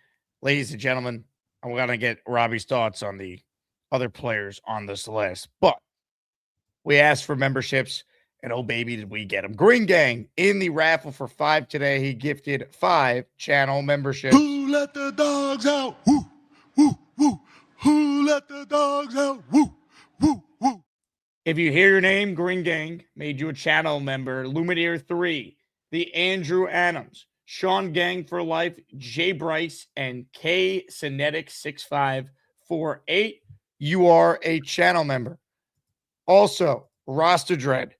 Ladies and gentlemen, I'm going to get Robbie's thoughts on the other players on this list. But we asked for memberships, and oh, baby, did we get them. Green Gang in the raffle for 5 today. He gifted 5 channel memberships. Who let the dogs out? Woo, woo, woo. Who let the dogs out? Woo, woo, woo. If you hear your name, Green Gang made you a channel member. Lumineer 3, the Andrew Adams, Sean Gang for life, Jay Bryce, and K Cinetic 6548. You are a channel member. Also, Roster Dread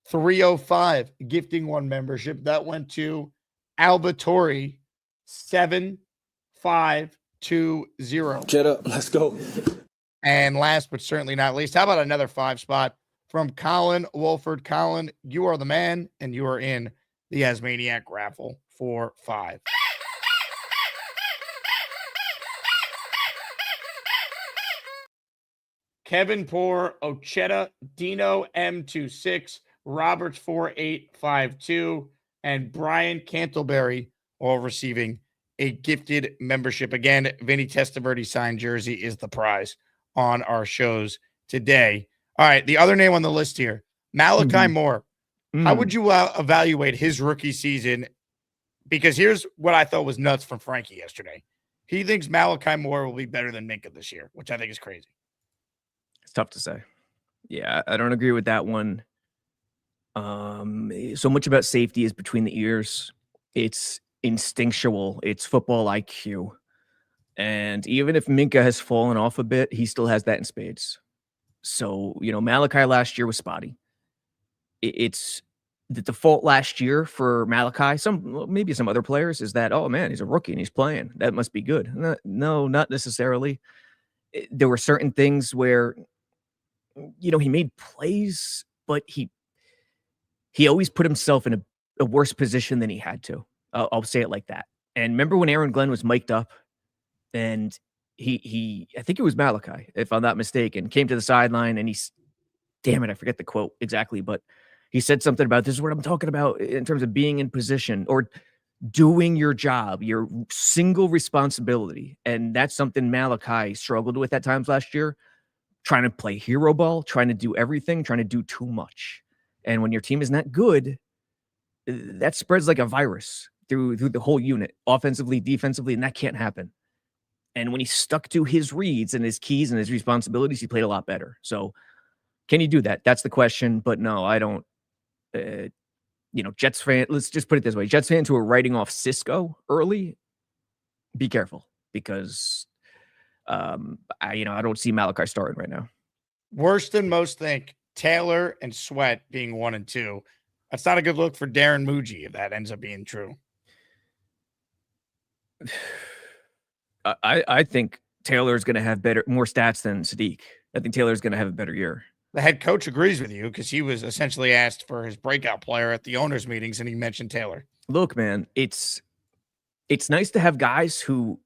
305 gifting one membership. That went to Albatori 7520. Get up. Let's go. And last but certainly not least, how about another 5 spot from Colin Wolford? Colin, you are the man, and you are in the Asmaniac raffle for 5. Kevin Poor, Ochetta, Dino M26, Roberts 4852, and Brian Cantleberry all receiving a gifted membership. Again, Vinny Testaverde signed jersey is the prize on our shows today. All right, the other name on the list here, Malachi Moore. How would you evaluate his rookie season? Because here's what I thought was nuts from Frankie yesterday. He thinks Malachi Moore will be better than Minka this year, which I think is crazy. It's tough to say. Yeah, I don't agree with that one. So much about safety is between the ears. It's instinctual. It's football IQ. And even if Minka has fallen off a bit, he still has that in spades. So, Malachi last year was spotty. It's the default last year for Malachi, maybe some other players, is that, oh man, he's a rookie and he's playing. That must be good. No, not necessarily. There were certain things where, he made plays, but he always put himself in a worse position than he had to. I'll say it like that. And remember when Aaron Glenn was mic'd up and he I think it was Malachi, if I'm not mistaken, came to the sideline and damn it, I forget the quote exactly, but he said something about, this is what I'm talking about in terms of being in position or doing your job, your single responsibility. And that's something Malachi struggled with at times last year, trying to play hero ball, trying to do everything, trying to do too much. And when your team is not good, that spreads like a virus through the whole unit, offensively, defensively, and that can't happen. And when he stuck to his reads and his keys and his responsibilities, he played a lot better. So can he do that? That's the question. But no, I don't. Jets fan, let's just put it this way. Jets fans who are writing off Cisco early, be careful because I don't see Malachi starting right now. Worse than most think, Taylor and Sweat being 1 and 2. That's not a good look for Darren Muji if that ends up being true. I think Taylor's going to have more stats than Sadiq. I think Taylor's going to have a better year. The head coach agrees with you because he was essentially asked for his breakout player at the owners' meetings, and he mentioned Taylor. Look, man, it's nice to have guys who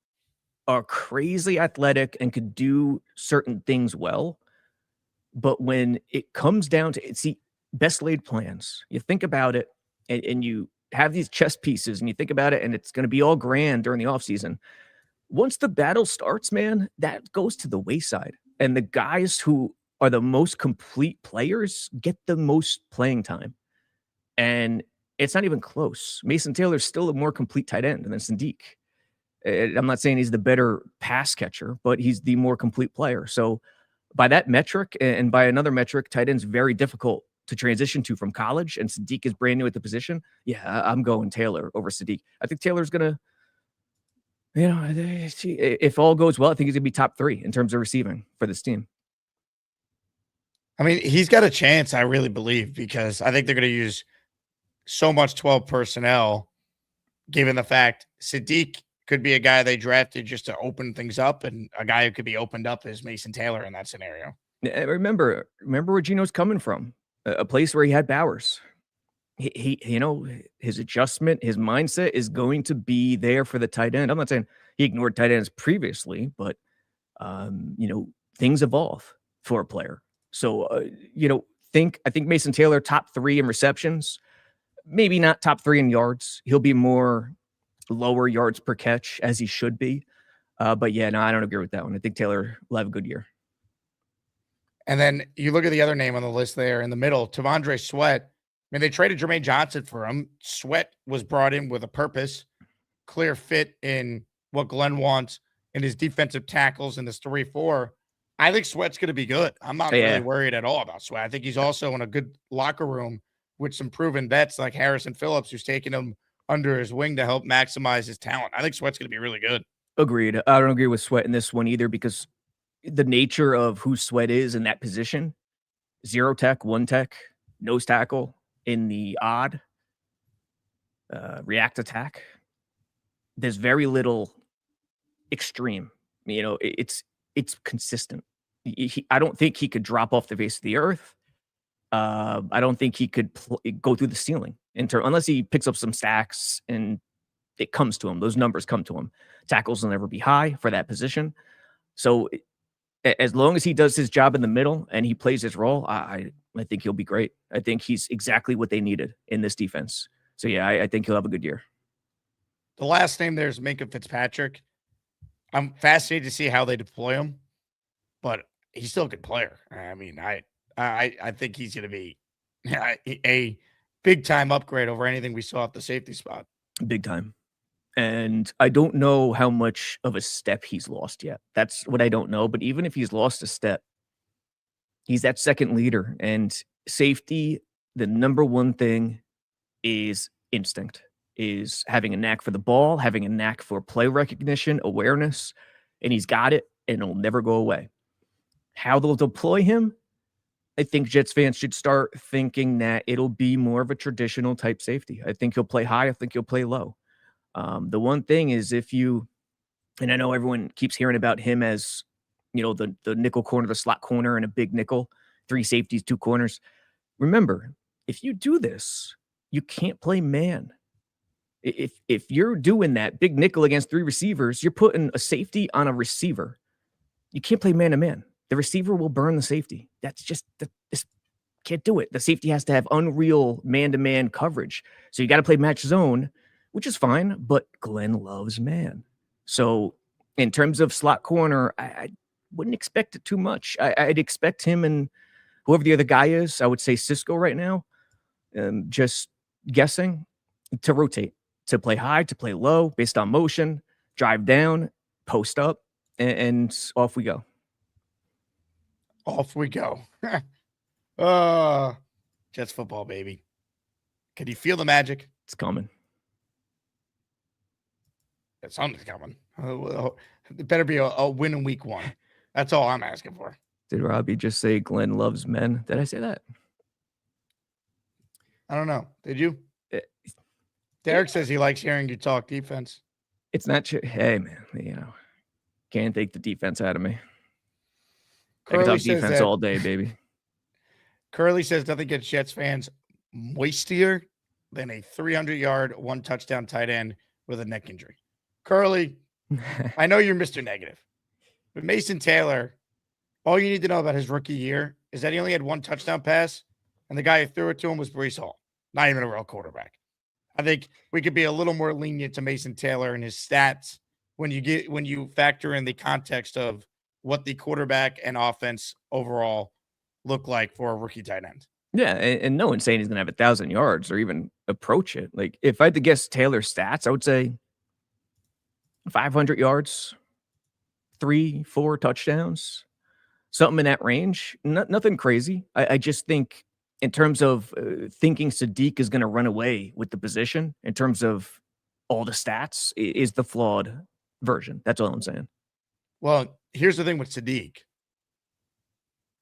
are crazy athletic and could do certain things well. But when it comes down to best laid plans, you think about it and you have these chess pieces and you think about it and it's going to be all grand during the offseason. Once the battle starts, man, that goes to the wayside. And the guys who are the most complete players get the most playing time. And it's not even close. Mason Taylor's still a more complete tight end than Sadiq. I'm not saying he's the better pass catcher, but he's the more complete player. So by that metric and by another metric, tight end's very difficult to transition to from college, and Sadiq is brand new at the position. Yeah, I'm going Taylor over Sadiq. I think Taylor's going to, if all goes well, I think he's going to be top 3 in terms of receiving for this team. I mean, he's got a chance, I really believe, because I think they're going to use so much 12 personnel, given the fact Sadiq could be a guy they drafted just to open things up, and a guy who could be opened up is Mason Taylor in that scenario. Remember where Gino's coming from, a place where he had Bowers. He his adjustment, his mindset is going to be there for the tight end. I'm not saying he ignored tight ends previously, but things evolve for a player. So I think Mason Taylor top 3 in receptions, maybe not top 3 in yards. He'll be more lower yards per catch as he should be. But yeah, no, I don't agree with that one. I think Taylor will have a good year. And then you look at the other name on the list there in the middle, Tavondre Sweat. I mean, they traded Jermaine Johnson for him. Sweat was brought in with a purpose, clear fit in what Glenn wants in his defensive tackles in this 3-4. I think Sweat's going to be good. I'm not really worried at all about Sweat. I think he's also in a good locker room with some proven vets like Harrison Phillips, who's taken him under his wing to help maximize his talent. I think Sweat's going to be really good. Agreed. I don't agree with Sweat in this one either because the nature of who Sweat is in that position, 0 tech, 1 tech, nose tackle in the odd react attack. There's very little extreme. It's consistent. I don't think he could drop off the face of the earth. I don't think he could go through the ceiling unless he picks up some stacks and it comes to him. Those numbers come to him. Tackles will never be high for that position. So as long as he does his job in the middle and he plays his role, I think he'll be great. I think he's exactly what they needed in this defense. So yeah, I think he'll have a good year. The last name there is Minkah Fitzpatrick. I'm fascinated to see how they deploy him, but he's still a good player. I mean, I think he's going to be a big time upgrade over anything we saw at the safety spot. Big time. And I don't know how much of a step he's lost yet. That's what I don't know. But even if he's lost a step, he's that second leader. And safety, the number one thing is instinct, is having a knack for the ball, having a knack for play recognition, awareness. And he's got it, and it'll never go away. How they'll deploy him, I think Jets fans should start thinking that it'll be more of a traditional type safety. I think he'll play high. I think he'll play low. The one thing is and I know everyone keeps hearing about him as, the nickel corner, the slot corner, and a big nickel, 3 safeties, 2 corners. Remember, if you do this, you can't play man. If you're doing that big nickel against 3 receivers, you're putting a safety on a receiver. You can't play man to man. The receiver will burn the safety. That's just can't do it. The safety has to have unreal man-to-man coverage. So you got to play match zone, which is fine, but Glenn loves man. So in terms of slot corner, I wouldn't expect it too much. I'd expect him and whoever the other guy is, I would say Cisco right now, just guessing, to rotate, to play high, to play low, based on motion, drive down, post up, and off we go. Off we go. Jets football, baby. Can you feel the magic? It's coming. Something's coming. It better be a win in week 1. That's all I'm asking for. Did Robbie just say Glenn loves men? Did I say that? I don't know. Did you? Derek says he likes hearing you talk defense. It's not true. Hey, man, can't take the defense out of me. I can talk defense all day, baby. Curly says nothing gets Jets fans moistier than a 300-yard, 1 touchdown tight end with a neck injury. Curly, I know you're Mr. Negative, but Mason Taylor, all you need to know about his rookie year is that he only had 1 touchdown pass, and the guy who threw it to him was Breece Hall, not even a real quarterback. I think we could be a little more lenient to Mason Taylor and his stats when you factor in the context of what the quarterback and offense overall look like for a rookie tight end. Yeah, and no one's saying he's going to have 1,000 yards or even approach it. Like, if I had to guess Taylor's stats, I would say 500 yards, 3-4 touchdowns, something in that range. Nothing crazy. I just think in terms of thinking Sadiq is going to run away with the position, in terms of all the stats, is the flawed version. That's all I'm saying. Well, here's the thing with Sadiq.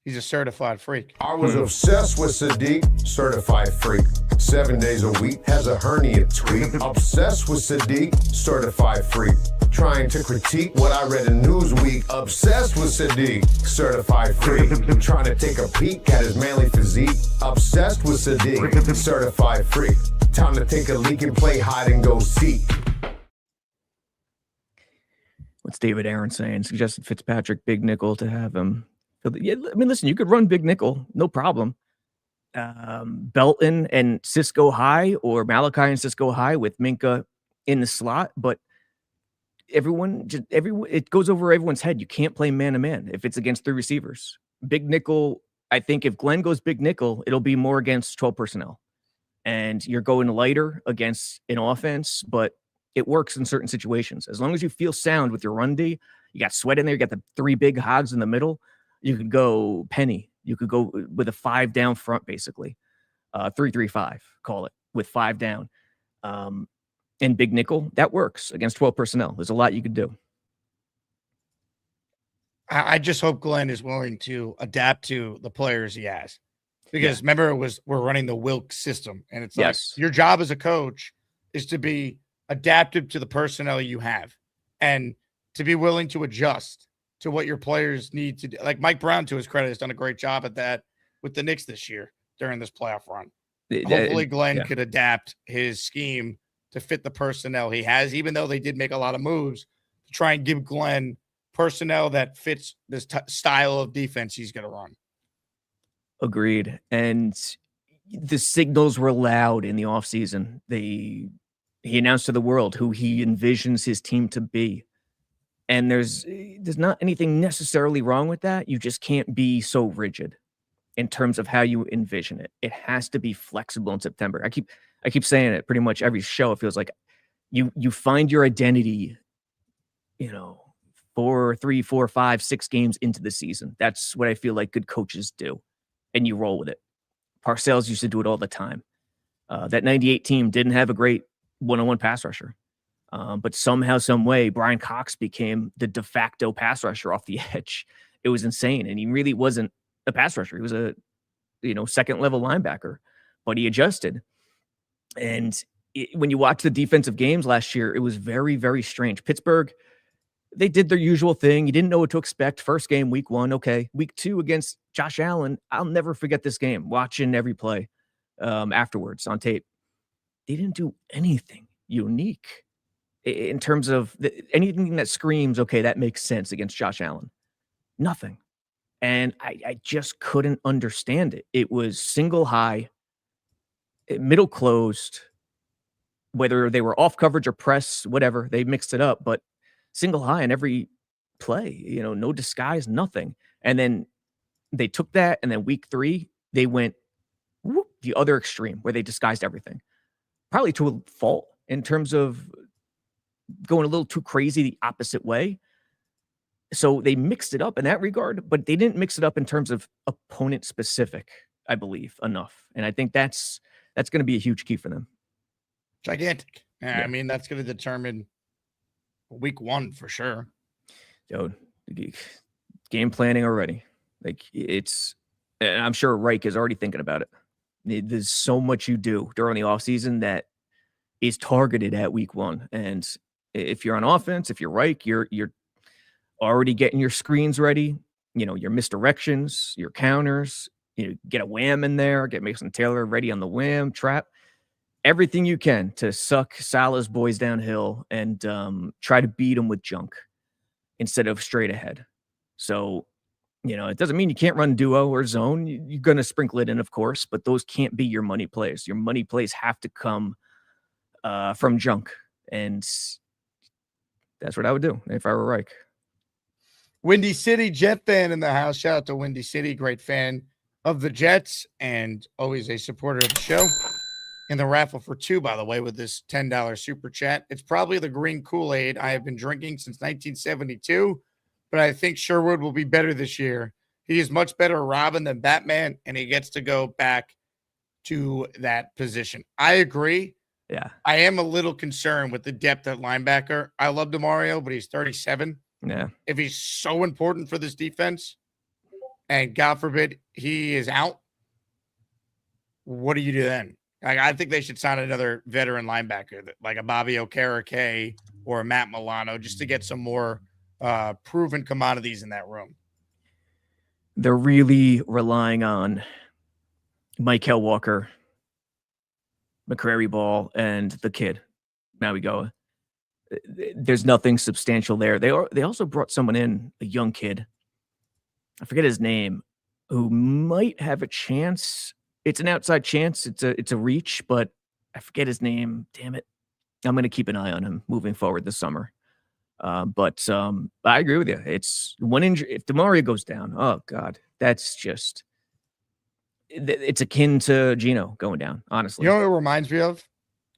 He's a certified freak. I was obsessed with Sadiq, certified freak. 7 days a week, has a hernia tweak. Obsessed with Sadiq, certified freak. Trying to critique what I read in Newsweek. Obsessed with Sadiq, certified freak. Trying to take a peek at his manly physique. Obsessed with Sadiq, certified freak. Time to take a leak and play hide and go seek. What's David Aaron saying? Suggested Fitzpatrick, big nickel to have him. Yeah, I mean, listen, you could run big nickel, no problem. Belton and Cisco high, or Malachi and Cisco high with Minkah in the slot, but it goes over everyone's head. You can't play man to man if it's against 3 receivers. Big nickel. I think if Glenn goes big nickel, it'll be more against 12 personnel, and you're going lighter against an offense, but it works in certain situations. As long as you feel sound with your run D, you got Sweat in there, you got the 3 big hogs in the middle. You could go penny. You could go with a 5 down front, basically. 3-3-5, call it, with 5 down. and big nickel, that works against 12 personnel. There's a lot you could do. I just hope Glenn is willing to adapt to the players he has. Because remember, we're running the Wilk system, and it's like your job as a coach is to be adaptive to the personnel you have and to be willing to adjust to what your players need to do. Like Mike Brown, to his credit, has done a great job at that with the Knicks this year during this playoff run. Hopefully Glenn could adapt his scheme to fit the personnel he has, even though they did make a lot of moves to try and give Glenn personnel that fits this style of defense he's going to run. Agreed. And the signals were loud in the offseason. He announced to the world who he envisions his team to be. And there's not anything necessarily wrong with that. You just can't be so rigid in terms of how you envision it. It has to be flexible in September. I keep saying it pretty much every show. It feels like you find your identity, 3, 4, 5, 6 games into the season. That's what I feel like good coaches do. And you roll with it. Parcells used to do it all the time. That 98 team didn't have a great one-on-one pass rusher. But somehow, some way, Brian Cox became the de facto pass rusher off the edge. It was insane. And he really wasn't a pass rusher. He was a, second-level linebacker. But he adjusted. And when you watch the defensive games last year, it was very, very strange. Pittsburgh, they did their usual thing. You didn't know what to expect. First game, week 1, okay. Week 2 against Josh Allen, I'll never forget this game, watching every play afterwards on tape. They didn't do anything unique in terms of anything that screams, okay, that makes sense against Josh Allen. Nothing. And I just couldn't understand it. It was single high, middle closed, whether they were off coverage or press, whatever, they mixed it up, but single high in every play, no disguise, nothing. And then they took that, and then week 3, they went the other extreme where they disguised everything. Probably to a fault in terms of going a little too crazy the opposite way. So they mixed it up in that regard, but they didn't mix it up in terms of opponent specific, I believe, enough. And I think that's going to be a huge key for them. Gigantic. Yeah. I mean, that's going to determine week 1 for sure. Dude, game planning already. Like and I'm sure Reich is already thinking about it. There's so much you do during the offseason that is targeted at week 1. And if you're on offense, if you're Reich, you're already getting your screens ready, your misdirections, your counters, get a wham in there, get Mason Taylor ready on the wham, trap, everything you can to suck Salah's boys downhill and try to beat them with junk instead of straight ahead. So, it doesn't mean you can't run duo or zone. You're going to sprinkle it in, of course, but those can't be your money plays. Your money plays have to come from junk. And that's what I would do if I were Reich. Windy City Jet fan in the house. Shout out to Windy City. Great fan of the Jets and always a supporter of the show. In the raffle for 2, by the way, with this $10 super chat. It's probably the green Kool-Aid I have been drinking since 1972, but I think Sherwood will be better this year. He is much better Robin than Batman, and he gets to go back to that position. I agree. Yeah. I am a little concerned with the depth at linebacker. I love DeMario, but he's 37. Yeah. If he's so important for this defense, and God forbid he is out, what do you do then? I think they should sign another veteran linebacker, like a Bobby Okereke or a Matt Milano, just to get some more proven commodities in that room. They're really relying on Michael Walker, McCrary Ball, and the kid, Maui-Goa. There's nothing substantial there. They also brought someone in, a young kid, I forget his name, who might have a chance. It's an outside chance. It's a reach, but I forget his name. Damn it. I'm going to keep an eye on him moving forward this summer. But I agree with you. It's one injury. If DeMario goes down, oh God, that's just, it's akin to Geno going down, honestly. You know what it reminds me of?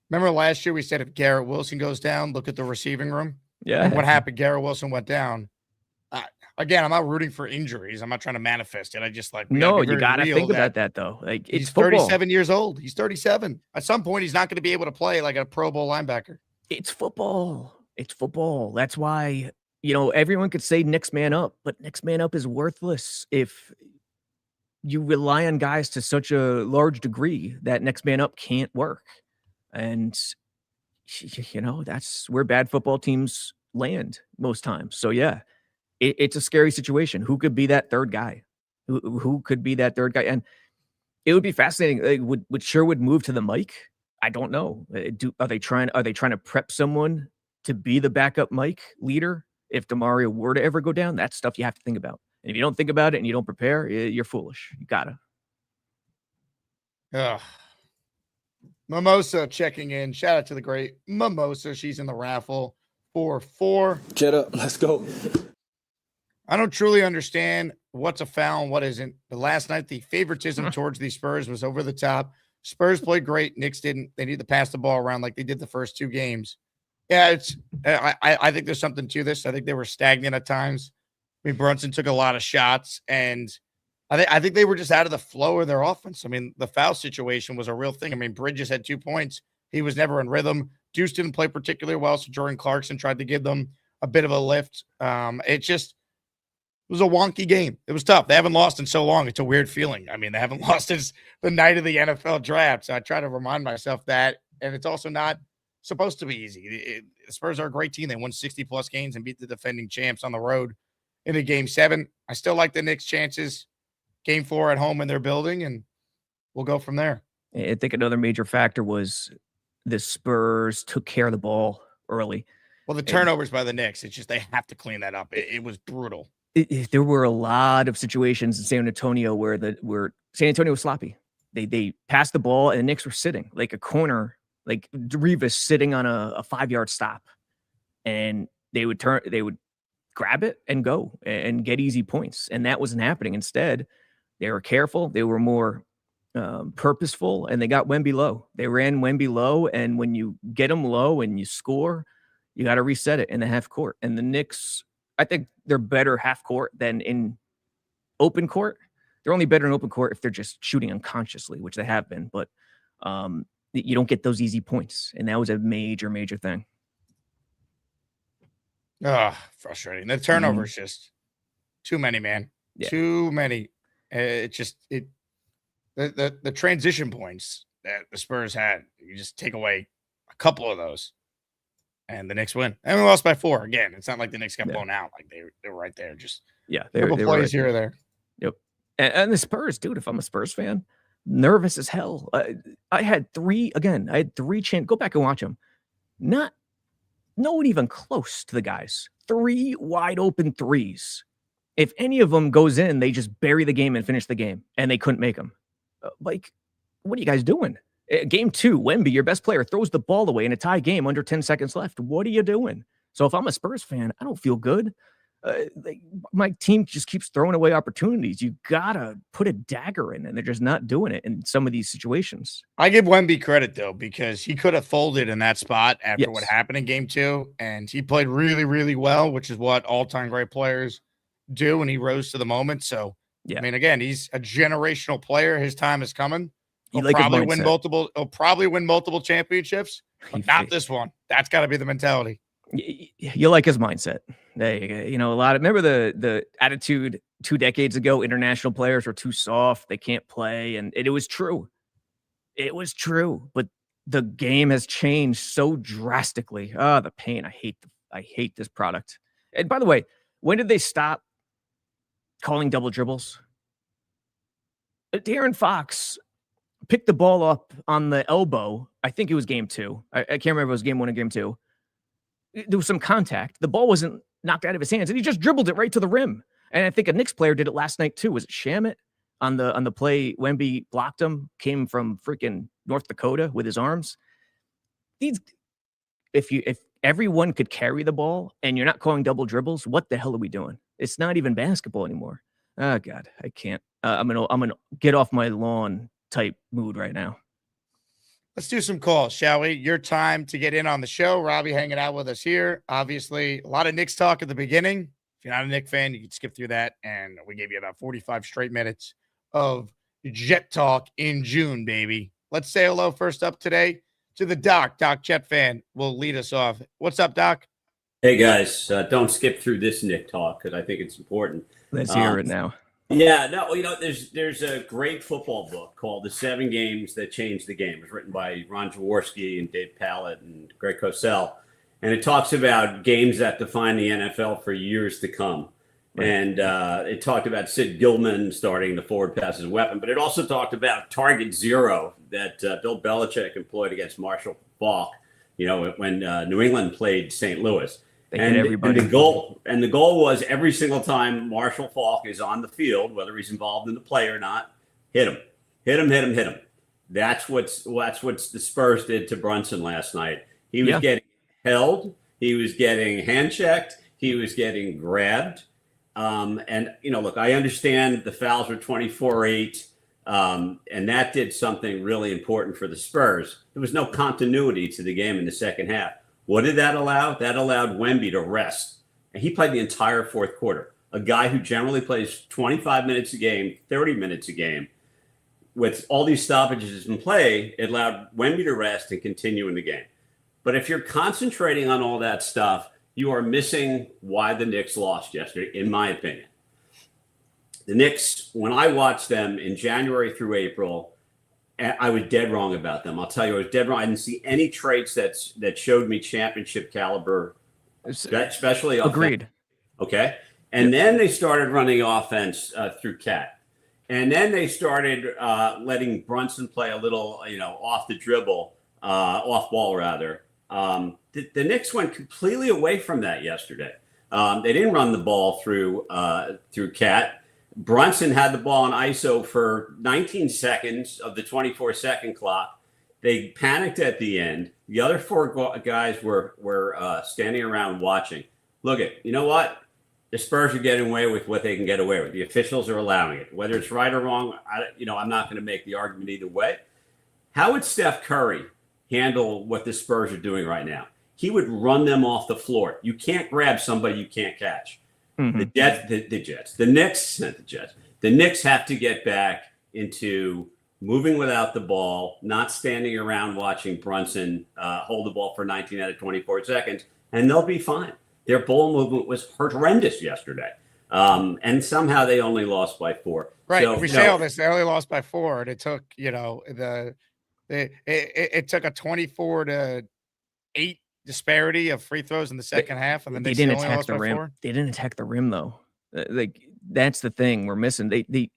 Remember last year we said if Garrett Wilson goes down, look at the receiving room. Yeah. And what happened? Garrett Wilson went down. Again, I'm not rooting for injuries. I'm not trying to manifest it. I just no, you got to think about that though. Like he's football. 37 years old. He's 37. At some point, he's not going to be able to play like a Pro Bowl linebacker. It's football. It's football. That's why, everyone could say Knicks man up, but Knicks man up is worthless if you rely on guys to such a large degree that next man up can't work. And, that's where bad football teams land most times. So, yeah, it's a scary situation. Who could be that third guy? Who could be that third guy? And it would be fascinating. Like, would Sherwood move to the mic? I don't know. Are they trying to prep someone to be the backup mic leader if DeMario were to ever go down? That's stuff you have to think about. And if you don't think about it and you don't prepare, you're foolish. You gotta. Mimosa checking in. Shout out to the great Mimosa. She's in the raffle. 4-4. Jet up. Let's go. I don't truly understand what's a foul and what isn't. But last night, the favoritism towards the Spurs was over the top. Spurs played great. Knicks didn't. They need to pass the ball around like they did the first two games. Yeah, I think there's something to this. I think they were stagnant at times. I mean, Brunson took a lot of shots, and I think they were just out of the flow of their offense. I mean, the foul situation was a real thing. I mean, Bridges had 2 points. He was never in rhythm. Deuce didn't play particularly well, so Jordan Clarkson tried to give them a bit of a lift. It was a wonky game. It was tough. They haven't lost in so long. It's a weird feeling. I mean, they haven't lost since the night of the NFL draft. So I try to remind myself that. And it's also not supposed to be easy. The Spurs are a great team. They won 60-plus games and beat the defending champs on the road in a Game 7. I still like the Knicks' chances. Game 4 at home in their building, and we'll go from there. I think another major factor was the Spurs took care of the ball early. Well, the turnovers by the Knicks, it's just they have to clean that up. It was brutal. There were a lot of situations in San Antonio where San Antonio was sloppy. They passed the ball and the Knicks were sitting like a corner, like Revis sitting on a 5-yard stop, and they would grab it and go and get easy points, and that wasn't happening. Instead, they were careful. They were more purposeful, and they got Wemby low. They ran Wemby low, and when you get them low and you score, you got to reset it in the half court. And the Knicks, I think they're better half court than in open court. They're only better in open court if they're just shooting unconsciously, which they have been. But you don't get those easy points, and that was a major, major thing. Frustrating. The turnovers just too many, man. Yeah. Too many. The transition points that the Spurs had, you just take away a couple of those, and the Knicks win. And we lost by 4 again. It's not like the Knicks got blown out. Like they were right there. Just they couple were plays right here or there. Yep. And the Spurs, dude. If I'm a Spurs fan, nervous as hell. I had 3 chance. Go back and watch them. No one even close to the guys. 3 wide open threes. If any of them goes in, they just bury the game and finish the game, and they couldn't make them. What are you guys doing? Game 2, Wemby, your best player, throws the ball away in a tie game under 10 seconds left. What are you doing? So if I'm a Spurs fan, I don't feel good. My team just keeps throwing away opportunities. You gotta put a dagger in, and they're just not doing it in some of these situations. I give Wemby credit though, because he could have folded in that spot after what happened in Game 2, and he played really, really well, which is what all-time great players do, and he rose to the moment. So, I mean, again, he's a generational player. His time is coming. He'll probably win multiple championships, but not this one. That's got to be the mentality. You like his mindset. Remember the attitude 2 decades ago, international players were too soft, they can't play, and it was true. It was true, but the game has changed so drastically. The pain. I hate this product. And by the way, when did they stop calling double dribbles? De'Aaron Fox picked the ball up on the elbow. I think it was Game 2. I can't remember if it was Game 1 or Game 2. There was some contact. The ball wasn't knocked out of his hands, and he just dribbled it right to the rim. And I think a Knicks player did it last night too. Was it Shamit on the play? Wemby blocked him, came from freaking North Dakota with his arms. If everyone could carry the ball and you're not calling double dribbles, what the hell are we doing? It's not even basketball anymore. Oh God, I can't. I'm gonna get off my lawn type mood right now. Let's do some calls, shall we? Your time to get in on the show. Robby hanging out with us here. Obviously, a lot of Knicks talk at the beginning. If you're not a Knicks fan, you can skip through that. And we gave you about 45 straight minutes of Jet talk in June, baby. Let's say hello first up today to the Doc. Doc Jet fan will lead us off. What's up, Doc? Hey guys, don't skip through this Nick talk because I think it's important. Let's hear it now. Yeah, no, there's a great football book called The 7 Games That Changed the Game. It's written by Ron Jaworski and Dave Pallett and Greg Cosell, and it talks about games that define the NFL for years to come. Right. And it talked about Sid Gilman starting the forward pass as a weapon, but it also talked about target zero that Bill Belichick employed against Marshall Faulk. When New England played St. Louis. And the goal was every single time Marshall Faulk is on the field, whether he's involved in the play or not, hit him. That's what the Spurs did to Brunson last night. He was getting held, he was getting hand checked, he was getting grabbed. Look, I understand the fouls were 24-8, and that did something really important for the Spurs. There was no continuity to the game in the second half. What did that allow? That allowed Wemby to rest. And he played the entire fourth quarter. A guy who generally plays 25 minutes a game, 30 minutes a game. With all these stoppages in play, it allowed Wemby to rest and continue in the game. But if you're concentrating on all that stuff, you are missing why the Knicks lost yesterday, in my opinion. The Knicks, when I watched them in January through April, I was dead wrong about them. I'll tell you, I was dead wrong. I didn't see any traits that showed me championship caliber, especially agreed. Okay. And then they started running offense through Cat. And then they started letting Brunson play a little, off the dribble, off ball rather. The Knicks went completely away from that yesterday. They didn't run the ball through Cat. Brunson had the ball in ISO for 19 seconds of the 24-second clock. They panicked at the end. The other 4 guys were standing around watching. Look, you know what? The Spurs are getting away with what they can get away with. The officials are allowing it. Whether it's right or wrong, I'm not going to make the argument either way. How would Steph Curry handle what the Spurs are doing right now? He would run them off the floor. You can't grab somebody you can't catch. Mm-hmm. The Knicks have to get back into moving without the ball, not standing around watching Brunson hold the ball for 19 out of 24 seconds, and they'll be fine. Their ball movement was horrendous yesterday, and somehow they only lost by 4. Right. So, we say all this, they only lost by 4, and it took it took a 24-8 disparity of free throws in the second half, and then they didn't attack the rim. 4? They didn't attack the rim though. That's the thing we're missing. They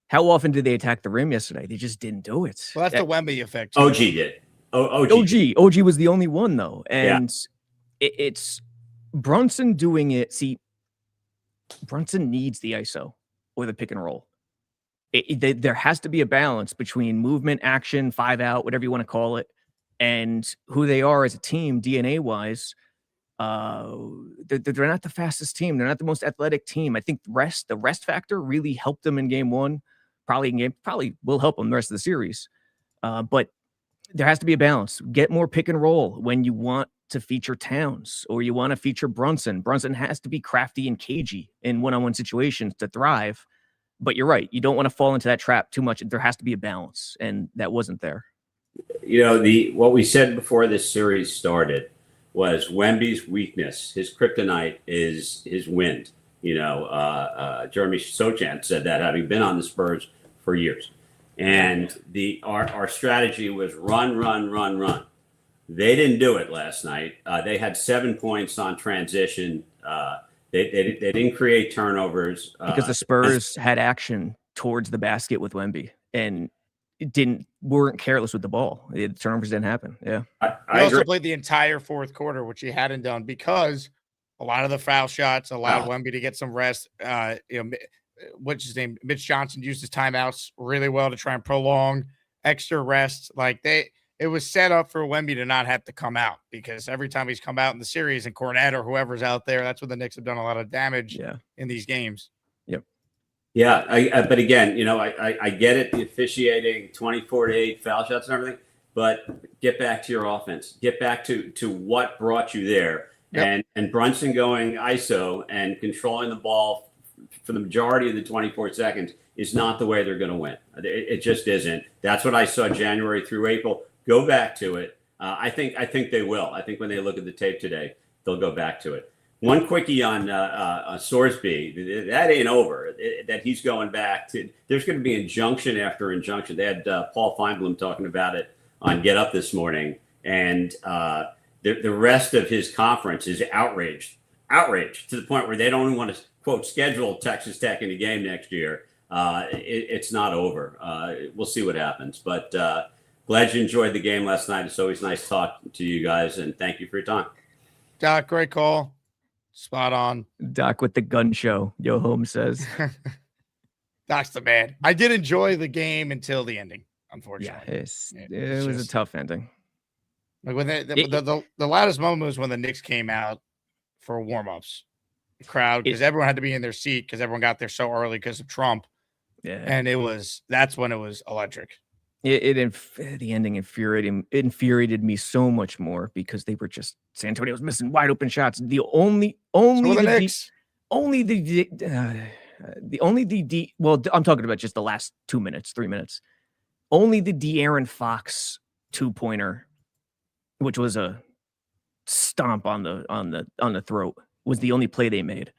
how often did they attack the rim yesterday? They just didn't do it. Well, that's the Wemby effect. OG did. OG was the only one though, and it's Brunson doing it. See, Brunson needs the ISO or the pick and roll. There has to be a balance between movement, action, 5 out, whatever you want to call it, and who they are as a team, DNA wise. They're not the fastest team. They're not the most athletic team. I think the rest factor really helped them in game 1. Probably will help them the rest of the series. But there has to be a balance. Get more pick and roll when you want to feature Towns or you want to feature Brunson. Brunson has to be crafty and cagey in one-on-one situations to thrive. But you're right. You don't want to fall into that trap too much. There has to be a balance, and that wasn't there. What we said before this series started was Wemby's weakness, his kryptonite is his wind. Jeremy Sochan said that, having been on the Spurs for years. And our strategy was run. They didn't do it last night. They had 7 points on transition. They didn't create turnovers because the Spurs had action towards the basket with Wemby and weren't careless with the ball. The turnovers didn't happen. Yeah, I also played the entire fourth quarter, which he hadn't done because a lot of the foul shots allowed Wemby to get some rest. What's his name? Mitch Johnson used his timeouts really well to try and prolong extra rest. It was set up for Wemby to not have to come out because every time he's come out in the series and Cornette or whoever's out there, that's when the Knicks have done a lot of damage in these games. Yep. Yeah. But again, I get it. The officiating 24-8 foul shots and everything, but get back to your offense, get back to what brought you there. Yep. And Brunson going ISO and controlling the ball for the majority of the 24 seconds is not the way they're going to win. It just isn't. That's what I saw January through April. Go back to it. I think they will. I think when they look at the tape today, they'll go back to it. One quickie on Sorsby. That ain't over. That he's going back to. There's going to be injunction after injunction. They had Paul Feinblum talking about it on Get Up this morning, and the rest of his conference is outraged to the point where they don't even want to quote schedule Texas Tech in a game next year. It's not over. We'll see what happens, but glad you enjoyed the game last night. It's always nice talking to you guys, and thank you for your time. Doc, great call. Spot on. Doc with the gun show, Yo Home says. Doc's the man. I did enjoy the game until the ending, unfortunately. Yeah, it was a tough ending. Like when the loudest moment was when the Knicks came out for warm-ups. The crowd, because everyone had to be in their seat because everyone got there so early because of Trump. Yeah. And that's when it was electric. The ending infuriated me so much more because they were just San Antonio was missing wide open shots. Well, I'm talking about just the last 2 minutes, 3 minutes. Only the De'Aaron Fox 2-pointer, which was a stomp on the throat, was the only play they made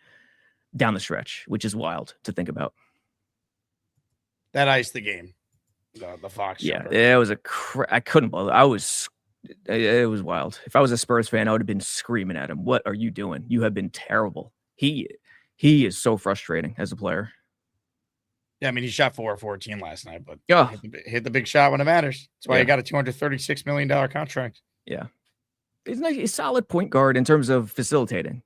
down the stretch, which is wild to think about. That iced the game. The Fox. Yeah, it was I couldn't believe it was wild. If I was a Spurs fan, I would have been screaming at him. What are you doing? You have been terrible. He is so frustrating as a player. Yeah, I mean, he shot 4-14 last night, but yeah, hit the big shot when it matters. That's why he got a $236 million contract. Yeah. He's a solid point guard in terms of facilitating.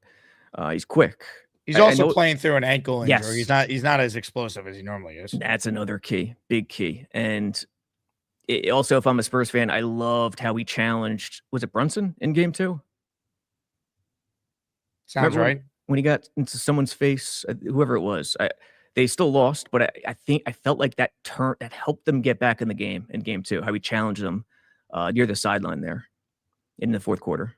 He's quick. He's also playing through an ankle injury. Yes. He's not as explosive as he normally is. That's another big key. And also, if I'm a Spurs fan, I loved how he challenged, was it Brunson in game 2? Sounds right. When he got into someone's face, whoever it was, they still lost, but I felt like that helped them get back in the game in game 2, how he challenged them near the sideline there in the fourth quarter.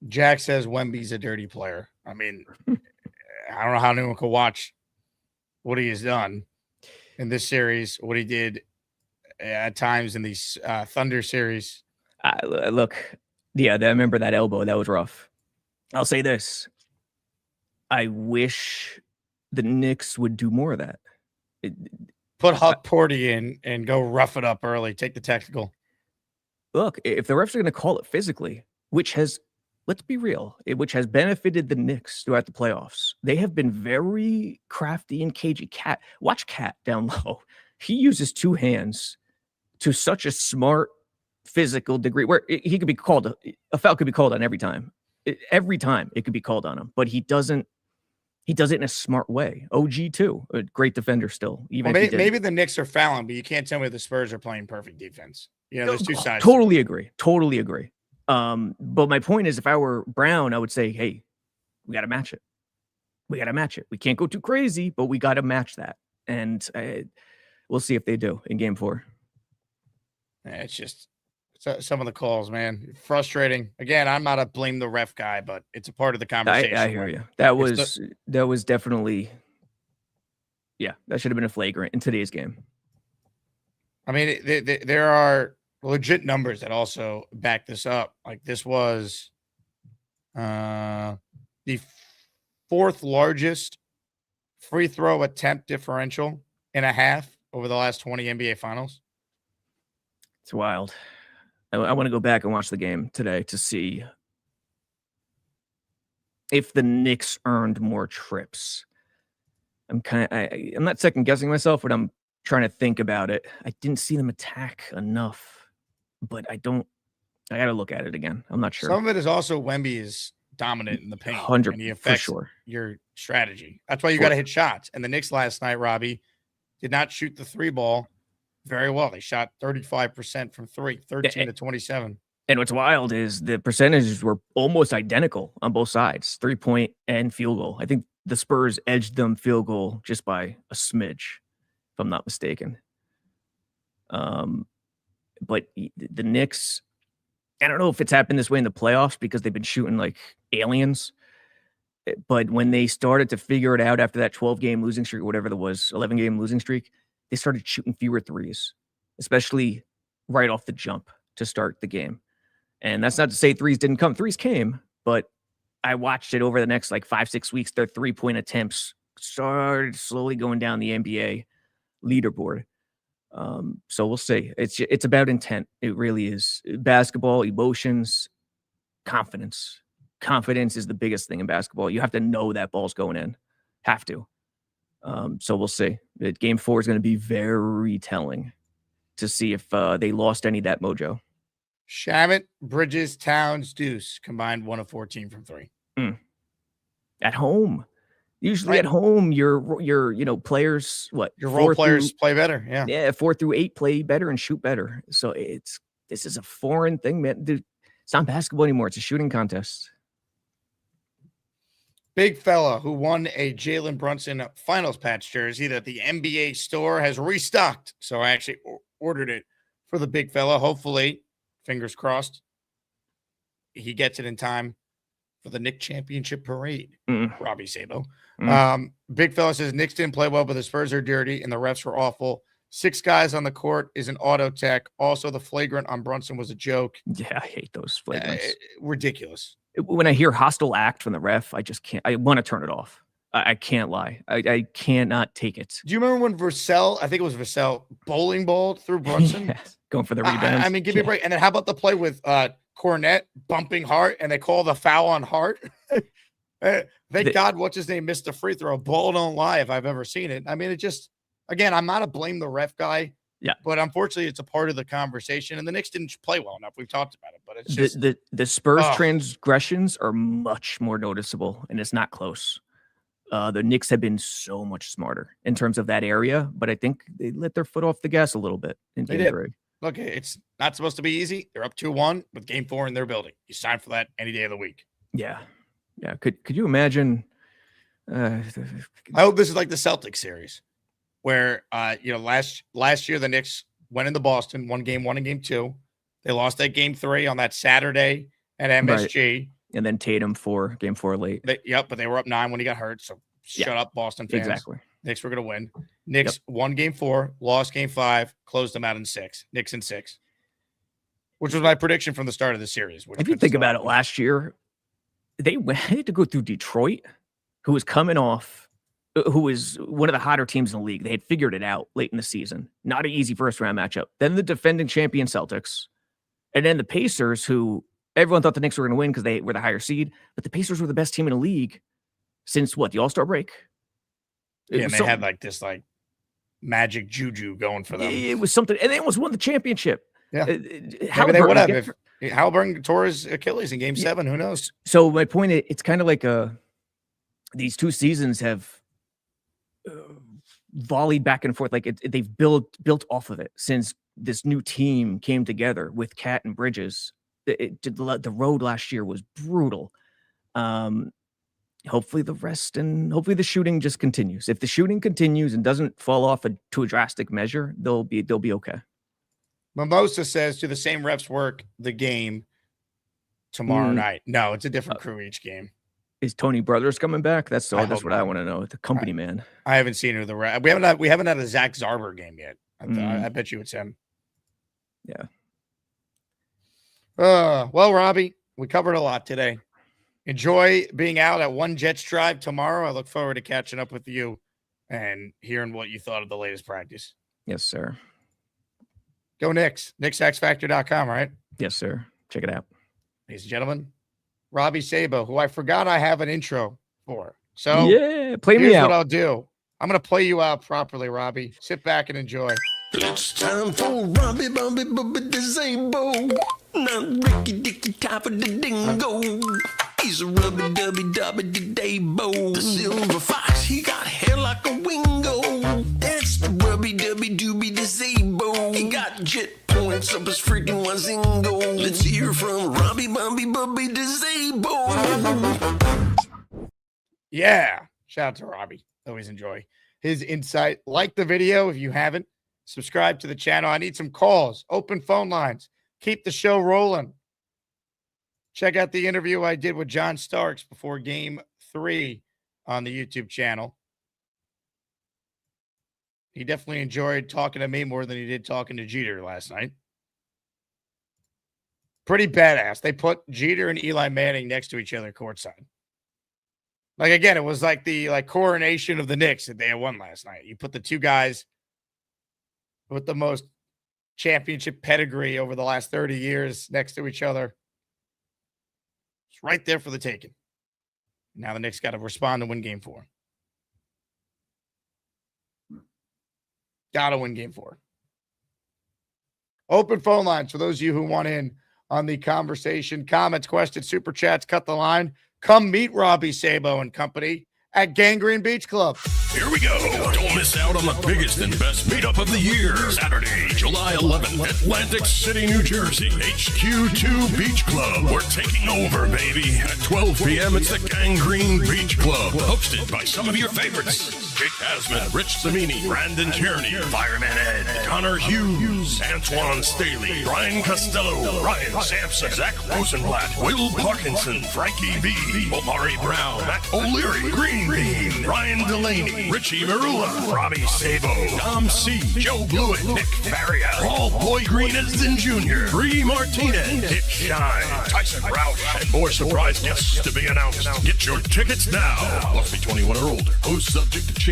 Jack says Wemby's a dirty player. I mean, I don't know how anyone could watch what he has done in this series, what he did at times in these Thunder series. Look, I remember that elbow. That was rough. I'll say this. I wish the Knicks would do more of that. Put Huck Porty in and go rough it up early. Take the technical. Look, if the refs are going to call it physically, which has, let's be real, which has benefited the Knicks throughout the playoffs. They have been very crafty and cagey. Watch Cat down low. He uses two hands to such a smart physical degree where he could be called, a foul could be called on every time. Every time it could be called on him, but he does it in a smart way. OG too, a great defender still. Even maybe the Knicks are fouling, but you can't tell me the Spurs are playing perfect defense. You know, there's two sides. Totally agree. But my point is, if I were Brown, I would say, hey, we got to match it. We can't go too crazy, but we got to match that. And we'll see if they do in game 4. It's just some of the calls, man. Frustrating. Again, I'm not a blame the ref guy, but it's a part of the conversation. I hear you. That was definitely, that should have been a flagrant in today's game. I mean, there are legit numbers that also back this up. Like this was the 4th largest free throw attempt differential in a half over the last 20 NBA finals. It's wild. I want to go back and watch the game today to see if the Knicks earned more trips. I'm not second guessing myself, but I'm trying to think about it. I didn't see them attack enough, but I got to look at it again. I'm not sure. Some of it is also Wemby is dominant in the paint. 100 and he affects your strategy. That's why you got to hit shots. And the Knicks last night, Robbie, did not shoot the 3 ball very well. They shot 35% from 3, 13 to 27. And what's wild is the percentages were almost identical on both sides, 3-point and field goal. I think the Spurs edged them field goal just by a smidge, if I'm not mistaken. But the Knicks, I don't know if it's happened this way in the playoffs because they've been shooting like aliens. But when they started to figure it out after that 12-game losing streak, whatever that was, 11-game losing streak, they started shooting fewer threes, especially right off the jump to start the game. And that's not to say threes didn't come. Threes came, but I watched it over the next like 5-6 weeks. Their 3-point attempts started slowly going down the NBA leaderboard. So we'll see. It's about intent. It really is. Basketball, emotions, confidence. Confidence is the biggest thing in basketball. You have to know that ball's going in. Have to. So we'll see. Game 4 is going to be very telling to see if they lost any of that mojo. Shamit, Bridges, Towns, Deuce combined 1 of 14 from 3. At home. Usually at home, your players, your role players play better. Yeah. 4 through 8 play better and shoot better. So this is a foreign thing, man. Dude, it's not basketball anymore. It's a shooting contest. Big fella who won a Jalen Brunson finals patch jersey that the NBA store has restocked. So I actually ordered it for the big fella. Hopefully, fingers crossed, he gets it in time for the Knicks championship parade. Robby Sabo. Big fella says Knicks didn't play well, but the Spurs are dirty and the refs were awful. 6 guys on the court is an auto tech. Also, the flagrant on Brunson was a joke. Yeah, I hate those flagrants. Ridiculous. When I hear hostile act from the ref, I just can't. I want to turn it off. I can't lie. I cannot take it. Do you remember when Vassell, I think it was Vassell, bowling balled through Brunson? Yes, going for the rebound. I mean, give me a break. And then how about the play with Cornette bumping Hart, and they call the foul on Hart? Thank God, what's his name, missed the free throw. Ball don't lie if I've ever seen it. I mean, it just, again, I'm not a blame the ref guy. Yeah. But unfortunately, it's a part of the conversation. And the Knicks didn't play well enough. We've talked about it. But it's just the Spurs transgressions are much more noticeable, and it's not close. The Knicks have been so much smarter in terms of that area, but I think they let their foot off the gas a little bit in game 3. Look, it's not supposed to be easy. They're up 2-1 with game 4 in their building. You sign for that any day of the week. Yeah. Yeah. Could you imagine? I hope this is like the Celtics series where, last year the Knicks went into Boston, won game 1 and game 2. They lost that game 3 on that Saturday at MSG. Right. And then Tatum for game 4 late. But they were up 9 when he got hurt. So shut up, Boston fans. Exactly. Knicks were going to win. Knicks won game 4, lost game 5, closed them out in 6. Knicks in 6, which was my prediction from the start of the series. If you think about it, last year, they had to go through Detroit, who was coming off, who was one of the hotter teams in the league. They had figured it out late in the season. Not an easy first-round matchup. Then the defending champion Celtics. And then the Pacers, who everyone thought the Knicks were going to win because they were the higher seed. But the Pacers were the best team in the league since, the All-Star break? Yeah, and they had this magic juju going for them. It was something, and they almost won the championship. Yeah, maybe they would have if Halliburton tore his Achilles in game 7. Who knows? So my point, it's kind of like these 2 seasons have volleyed back and forth. Like they've built off of it since this new team came together with Cat and Bridges. The road last year was brutal. Hopefully the rest and hopefully the shooting just continues. If the shooting continues and doesn't fall off to a drastic measure, they'll be okay. Mimosa says, do the same refs work the game tomorrow night? No, it's a different crew each game. Is Tony Brothers coming back? That's what I want to know. The company man. I haven't seen who the ref. We haven't had a Zach Zarber game yet. I bet you it's him. Yeah. Well, Robby, we covered a lot today. Enjoy being out at One Jets Drive tomorrow. I look forward to catching up with you and hearing what you thought of the latest practice. Yes, sir. Go Knicks. KnicksXFactor.com, right? Yes, sir. Check it out. Ladies and gentlemen, Robby Sabo, who I forgot I have an intro for. So yeah, play me out. Here's what I'll do. I'm going to play you out properly, Robby. Sit back and enjoy. It's time for Robby Sabo. Not Ricky Dicky top of the dingo. He's a rubby-dubby-dubby Dabo. The silver fox, he got hair like a wingo. It's the rubby-dubby-dooby Sabo. He got jet points up his freaking wazingo. Let's hear from Robby Sabo. Yeah. Shout out to Robby. Always enjoy his insight. Like the video if you haven't. Subscribe to the channel. I need some calls. Open phone lines. Keep the show rolling. Check out the interview I did with John Starks before game 3 on the YouTube channel. He definitely enjoyed talking to me more than he did talking to Jeter last night. pretty badass. They put Jeter and Eli Manning next to each other courtside. Like, again, it was like the coronation of the Knicks that they had won last night. You put the two guys with the most championship pedigree over the last 30 years next to each other. It's right there for the taking. Now the Knicks got to respond and win game 4. Got to win game 4. Open phone lines for those of you who want in on the conversation. Comments, questions, super chats, cut the line. Come meet Robby Sabo and company at Gangrene Beach Club. Here we go. Don't miss out on the biggest and best meetup of the year. Saturday, July 11th, Atlantic City, New Jersey. HQ2 Beach Club. We're taking over, baby. At 12 p.m., it's the Gangrene Beach Club. Hosted by some of your favorites. Jake Asman, Rich Samini, Brandon Tierney, Fireman Ed, Connor Hughes, Antoine Staley, Brian Costello, Ryan Sampson, Zach Rosenblatt, Will Parkinson, Frankie B, Omari Brown, Matt O'Leary, Green Bean, Ryan Delaney, Richie Marula, Robby Sabo, Dom C, Joe Blewett, Nick Faria, Paul Boy Green Esden Jr., Bree Martinez, Dick Shine, Tyson Roush, and more surprise guests to be announced. Get your tickets now. Must be 21 or older. Who's subject to change.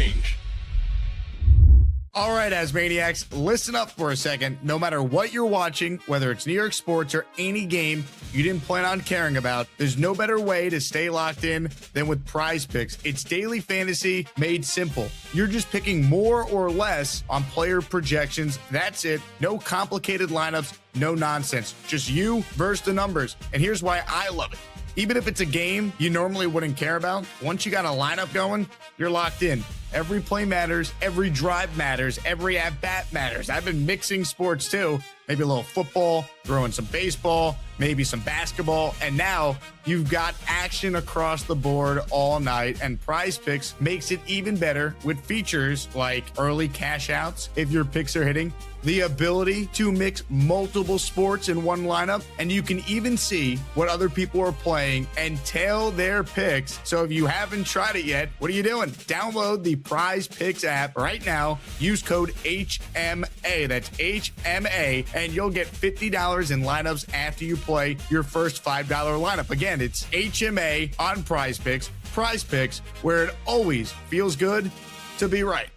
All right, Asmaniacs, listen up for a second. No matter what you're watching, whether it's New York sports or any game you didn't plan on caring about, there's no better way to stay locked in than with PrizePicks. It's daily fantasy made simple. You're just picking more or less on player projections. That's it. No complicated lineups, no nonsense. Just you versus the numbers. And here's why I love it. Even if it's a game you normally wouldn't care about, once you got a lineup going, you're locked in. Every play matters, every drive matters, every at-bat matters. I've been mixing sports too. Maybe a little football, throwing some baseball, maybe some basketball, and now you've got action across the board all night, and PrizePicks makes it even better with features like early cash outs if your picks are hitting, the ability to mix multiple sports in one lineup, and you can even see what other people are playing and tail their picks. So if you haven't tried it yet, what are you doing? Download the PrizePicks app right now. Use code HMA. That's HMA, and you'll get $50 in lineups after you play your first $5 lineup. Again, it's HMA on PrizePicks. PrizePicks, where it always feels good to be right.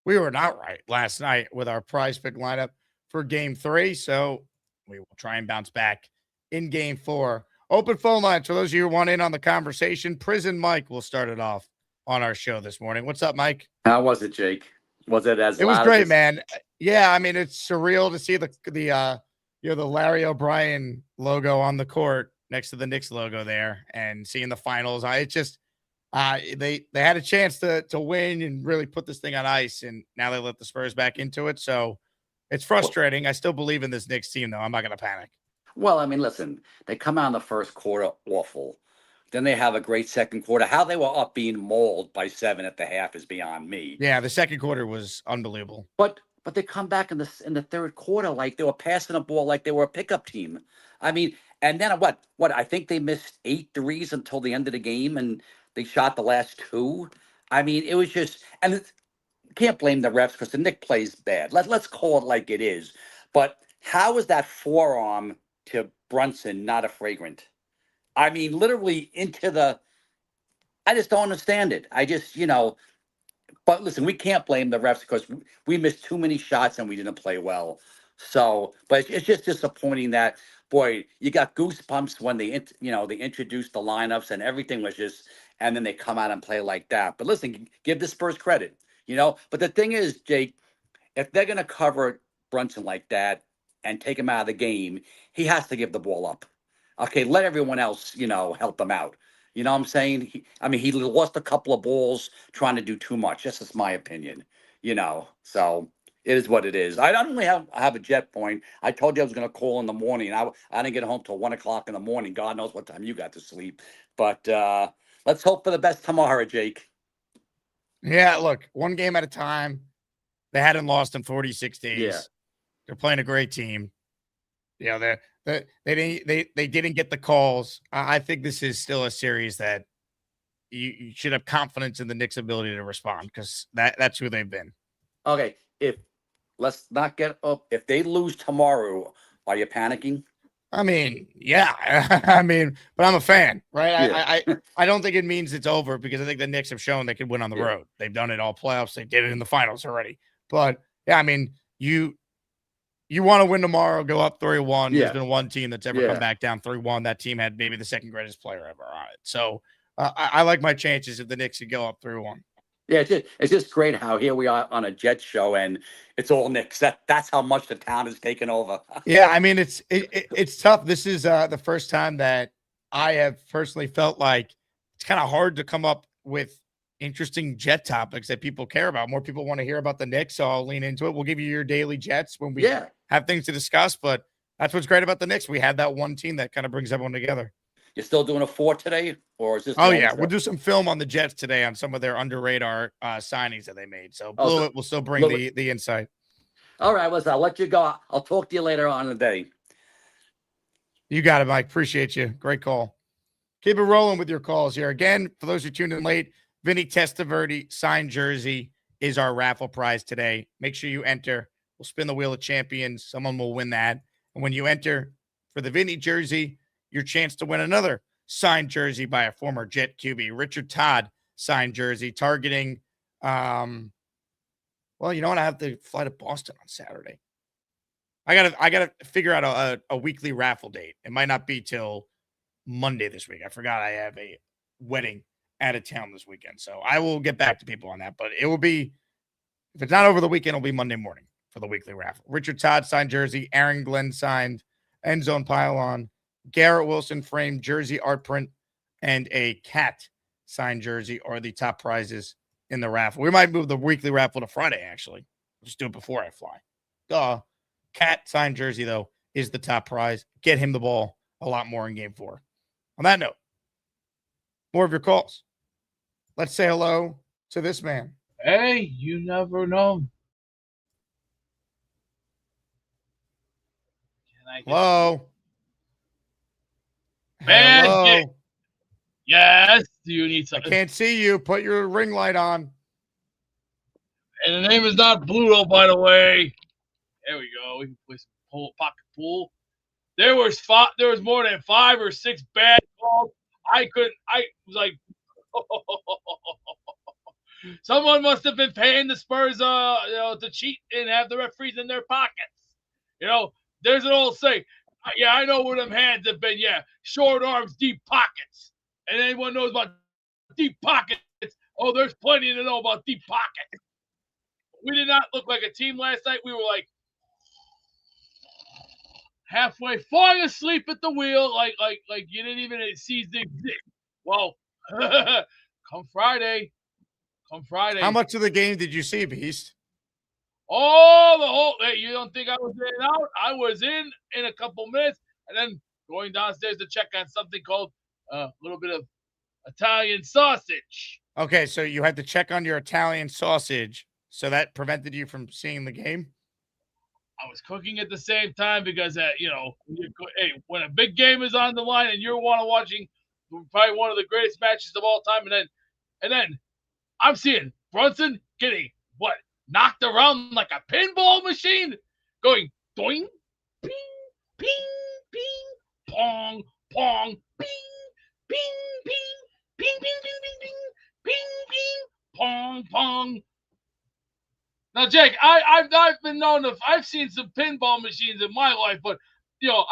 We were not right last night with our PrizePick lineup for game 3, so we will try and bounce back in game 4. Open phone lines for those of you who want in on the conversation. Prison Mike will start it off on our show this morning. What's up, Mike? How was it, Jake? Was it as It was great, man. Yeah, I mean, it's surreal to see the Larry O'Brien logo on the court next to the Knicks logo there, and seeing the finals. They had a chance to win and really put this thing on ice, and now they let the Spurs back into it. So it's frustrating. I still believe in this Knicks team, though. I'm not going to panic. Well, I mean, listen, they come out in the first quarter awful. Then they have a great second quarter. How they were up being mauled by 7 at the half is beyond me. Yeah, the second quarter was unbelievable. But they come back in the third quarter like they were passing the ball like they were a pickup team. I mean, and then what? I think they missed 8 threes until the end of the game, and they shot the last 2. I mean, it was just, and you can't blame the refs because the Knicks plays bad. Let's call it like it is. But how is that forearm to Brunson not a flagrant? I mean, literally I just don't understand it. But listen, we can't blame the refs because we missed too many shots and we didn't play well. So, but it's just disappointing that, boy, you got goosebumps when they introduced the lineups and everything was just, and then they come out and play like that. But listen, give the Spurs credit, But the thing is, Jake, if they're going to cover Brunson like that and take him out of the game, he has to give the ball up. Okay, let everyone else, help him out. You know what I'm saying? He lost a couple of balls trying to do too much. That's just my opinion, So it is what it is. I don't really have a jet point. I told you I was going to call in the morning. I didn't get home till 1 o'clock in the morning. God knows what time you got to sleep. But let's hope for the best tomorrow, Jake. Yeah, look, one game at a time. They hadn't lost in 46 days. Yeah. They're playing a great team. They didn't get the calls. I think this is still a series that you should have confidence in the Knicks' ability to respond because that's who they've been. Okay, let's not get up. If they lose tomorrow, are you panicking? I mean, yeah. I mean, but I'm a fan, right? Yeah. I don't think it means it's over because I think the Knicks have shown they could win on the Yeah. road. They've done it all playoffs. They did it in the finals already. But yeah, I mean, you want to win tomorrow, go up 3-1. Yeah. There's been one team that's ever Yeah. come back down 3-1. That team had maybe the second greatest player ever on it. So I like my chances if the Knicks could go up 3-1. Yeah, it's just great how here we are on a Jets show and it's all Knicks. That's how much the town has taken over. Yeah, I mean it's tough. This is the first time that I have personally felt like it's kind of hard to come up with interesting Jet topics that people care about. More people want to hear about the Knicks, so I'll lean into it. We'll give you your daily Jets when we have things to discuss, but that's what's great about the Knicks. We have that one team that kind of brings everyone together. You're still doing a 4 today, or is this? Oh yeah, we'll do some film on the Jets today on some of their under radar signings that they made. So Blewett will still bring the insight. All right, listen, I'll let you go. I'll talk to you later on in the day. You got it, Mike. Appreciate you. Great call. Keep it rolling with your calls here. Again, for those who tuned in late, Vinny Testaverde signed jersey is our raffle prize today. Make sure you enter. We'll spin the wheel of champions. Someone will win that. And when you enter for the Vinny jersey, your chance to win another signed jersey by a former Jet QB, Richard Todd signed jersey, targeting. Well, you know what? I have to fly to Boston on Saturday. I gotta figure out a weekly raffle date. It might not be till Monday this week. I forgot I have a wedding out of town this weekend, so I will get back to people on that. But it will be, if it's not over the weekend, it'll be Monday morning for the weekly raffle. Richard Todd signed jersey, Aaron Glenn signed end zone pylon, Garrett Wilson framed jersey art print, and a cat signed jersey are the top prizes in the raffle. We might move the weekly raffle to Friday, actually. We'll just do it before I fly. Cat signed jersey, though, is the top prize. Get him the ball a lot more in game 4. On that note, more of your calls. Let's say hello to this man. Hey, you never know. Hello. Man, hello. Yes. Do you need something? I can't see you. Put your ring light on. And the name is not Bluto, by the way. There we go. We can play some pocket pool. There was more than 5 or 6 bad calls. I was like, someone must have been paying the Spurs, to cheat and have the referees in their pockets. There's an old saying. Yeah, I know where them hands have been. Yeah, short arms, deep pockets. And anyone knows about deep pockets? Oh, there's plenty to know about deep pockets. We did not look like a team last night. We were like halfway falling asleep at the wheel, like you didn't even see the exist. Well, come Friday. How much of the game did you see, Beast? Oh, the whole. Hey, you don't think I was in and out? I was in a couple minutes, and then going downstairs to check on something called a little bit of Italian sausage. Okay, so you had to check on your Italian sausage, so that prevented you from seeing the game? I was cooking at the same time because, when a big game is on the line and you're watching probably one of the greatest matches of all time, and then I'm seeing Brunson getting knocked around like a pinball machine, going doing, ping, ping, ping, pong, pong, ping, ping, ping, ping, ping, ping, ping, ping, ping, ping, pong, pong. Now, Jake, I've been known I've seen some pinball machines in my life, but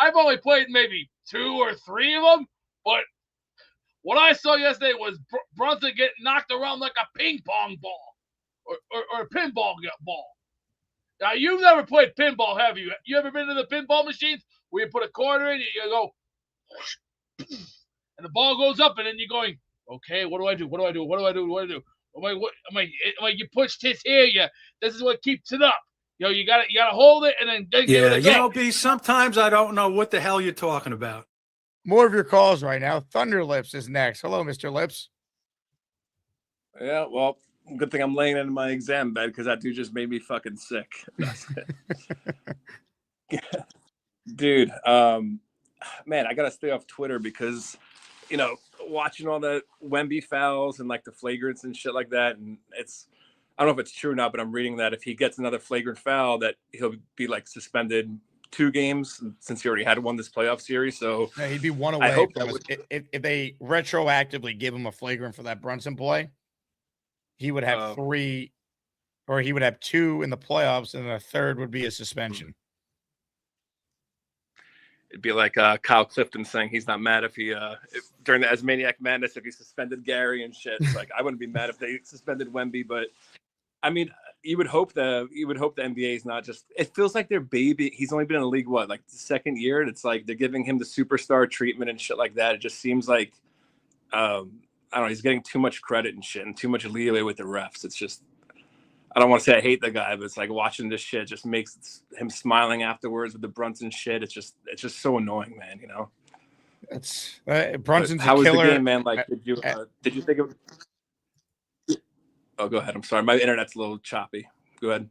I've only played maybe 2 or 3 of them. But what I saw yesterday was Brunson getting knocked around like a ping pong ball. Or a pinball ball. Now, you've never played pinball, have you? You ever been to the pinball machines where you put a quarter in, you go, and the ball goes up, and then you're going, okay, what do I do? What do I do? What do I do? What do I do? You pushed his here. This is what keeps it up. You gotta hold it, and then give it a go. B, sometimes I don't know what the hell you're talking about. More of your calls right now. Thunder Lips is next. Hello, Mr. Lips. Yeah, well, good thing I'm laying in my exam bed because that dude just made me fucking sick. Dude, man, I gotta stay off Twitter because, watching all the Wemby fouls and like the flagrants and shit like that, and I don't know if it's true or not, but I'm reading that if he gets another flagrant foul, that he'll be like suspended 2 games since he already had won this playoff series. So yeah, he'd be one away. I hope from if they retroactively give him a flagrant for that Brunson play, he would have 3, or he would have 2 in the playoffs, and a third would be a suspension. It'd be like Kyle Clifton saying he's not mad if he during the Asmaniac Madness if he suspended Gary and shit. It's like I wouldn't be mad if they suspended Wemby, but I mean, you would hope the NBA is not just. It feels like their baby. He's only been in the league the second year, and it's like they're giving him the superstar treatment and shit like that. It just seems like I don't know. He's getting too much credit and shit, and too much leeway with the refs. It's just. I don't want to say I hate the guy, but it's like watching this shit just makes him smiling afterwards with the Brunson shit. It's just so annoying, man. You know. It's Brunson's how a killer. Was the game, man? Like, did you think of? Oh, go ahead. I'm sorry, my internet's a little choppy. Go ahead.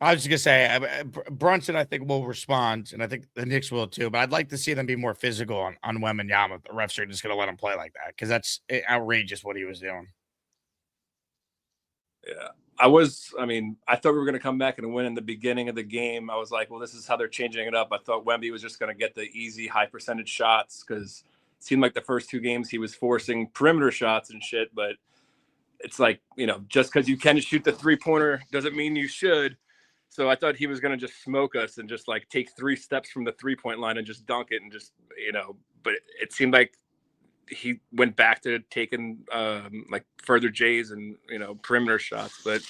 I was just gonna say Brunson, I think, will respond, and I think the Knicks will too. But I'd like to see them be more physical on Wembanyama. The refs are just gonna let him play like that because that's outrageous what he was doing. Yeah. I thought we were going to come back and win in the beginning of the game. I was like, well, this is how they're changing it up. I thought Wemby was just going to get the easy high percentage shots because it seemed like the first 2 games he was forcing perimeter shots and shit. But it's like, just because you can shoot the 3-pointer doesn't mean you should. So I thought he was going to just smoke us and just like take 3 steps from the 3-point line and just dunk it and just, but it seemed like he went back to taking like further J's and perimeter shots. But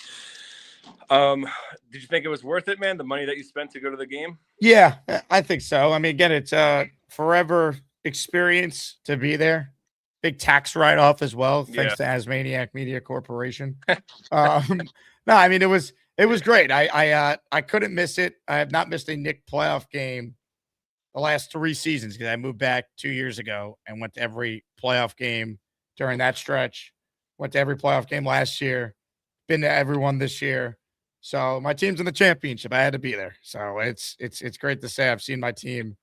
did you think it was worth it, man? The money that you spent to go to the game? Yeah, I think so. I mean, again, it's a forever experience to be there. Big tax write-off as well, thanks to Asmaniac Media Corporation. No, I mean it was great. I couldn't miss it. I have not missed a Knicks playoff game the last 3 seasons because I moved back 2 years ago and went to every playoff game during that stretch. Went to every playoff game last year. Been to every one this year. So my team's in the championship. I had to be there. So it's great to say I've seen my team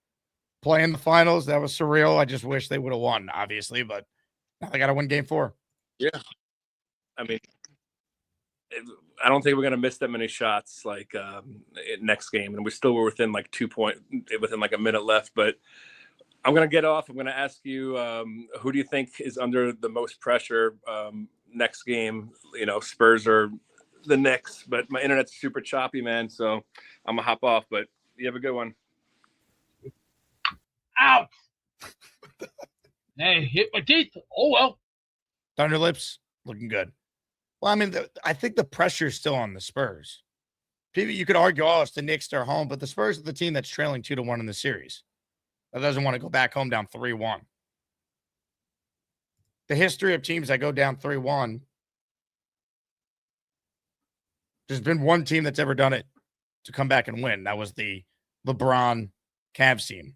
play in the finals. That was surreal. I just wish they would have won, obviously, but now they got to win game 4. Yeah. I mean, I don't think we're going to miss that many shots like next game. And we still were within like 2 points, within like a minute left. But I'm going to get off. I'm going to ask you, who do you think is under the most pressure next game? Spurs or the Knicks. But my internet's super choppy, man. So I'm going to hop off. But you have a good one. Ow! Hey, hit my teeth. Oh, well. Thunder Lips looking good. Well, I mean, I think the pressure is still on the Spurs. People, you could argue, it's the Knicks, they're home, but the Spurs are the team that's trailing 2-1 in the series. That doesn't want to go back home down 3-1. The history of teams that go down 3-1, there's been one team that's ever done it to come back and win. That was the LeBron Cavs team.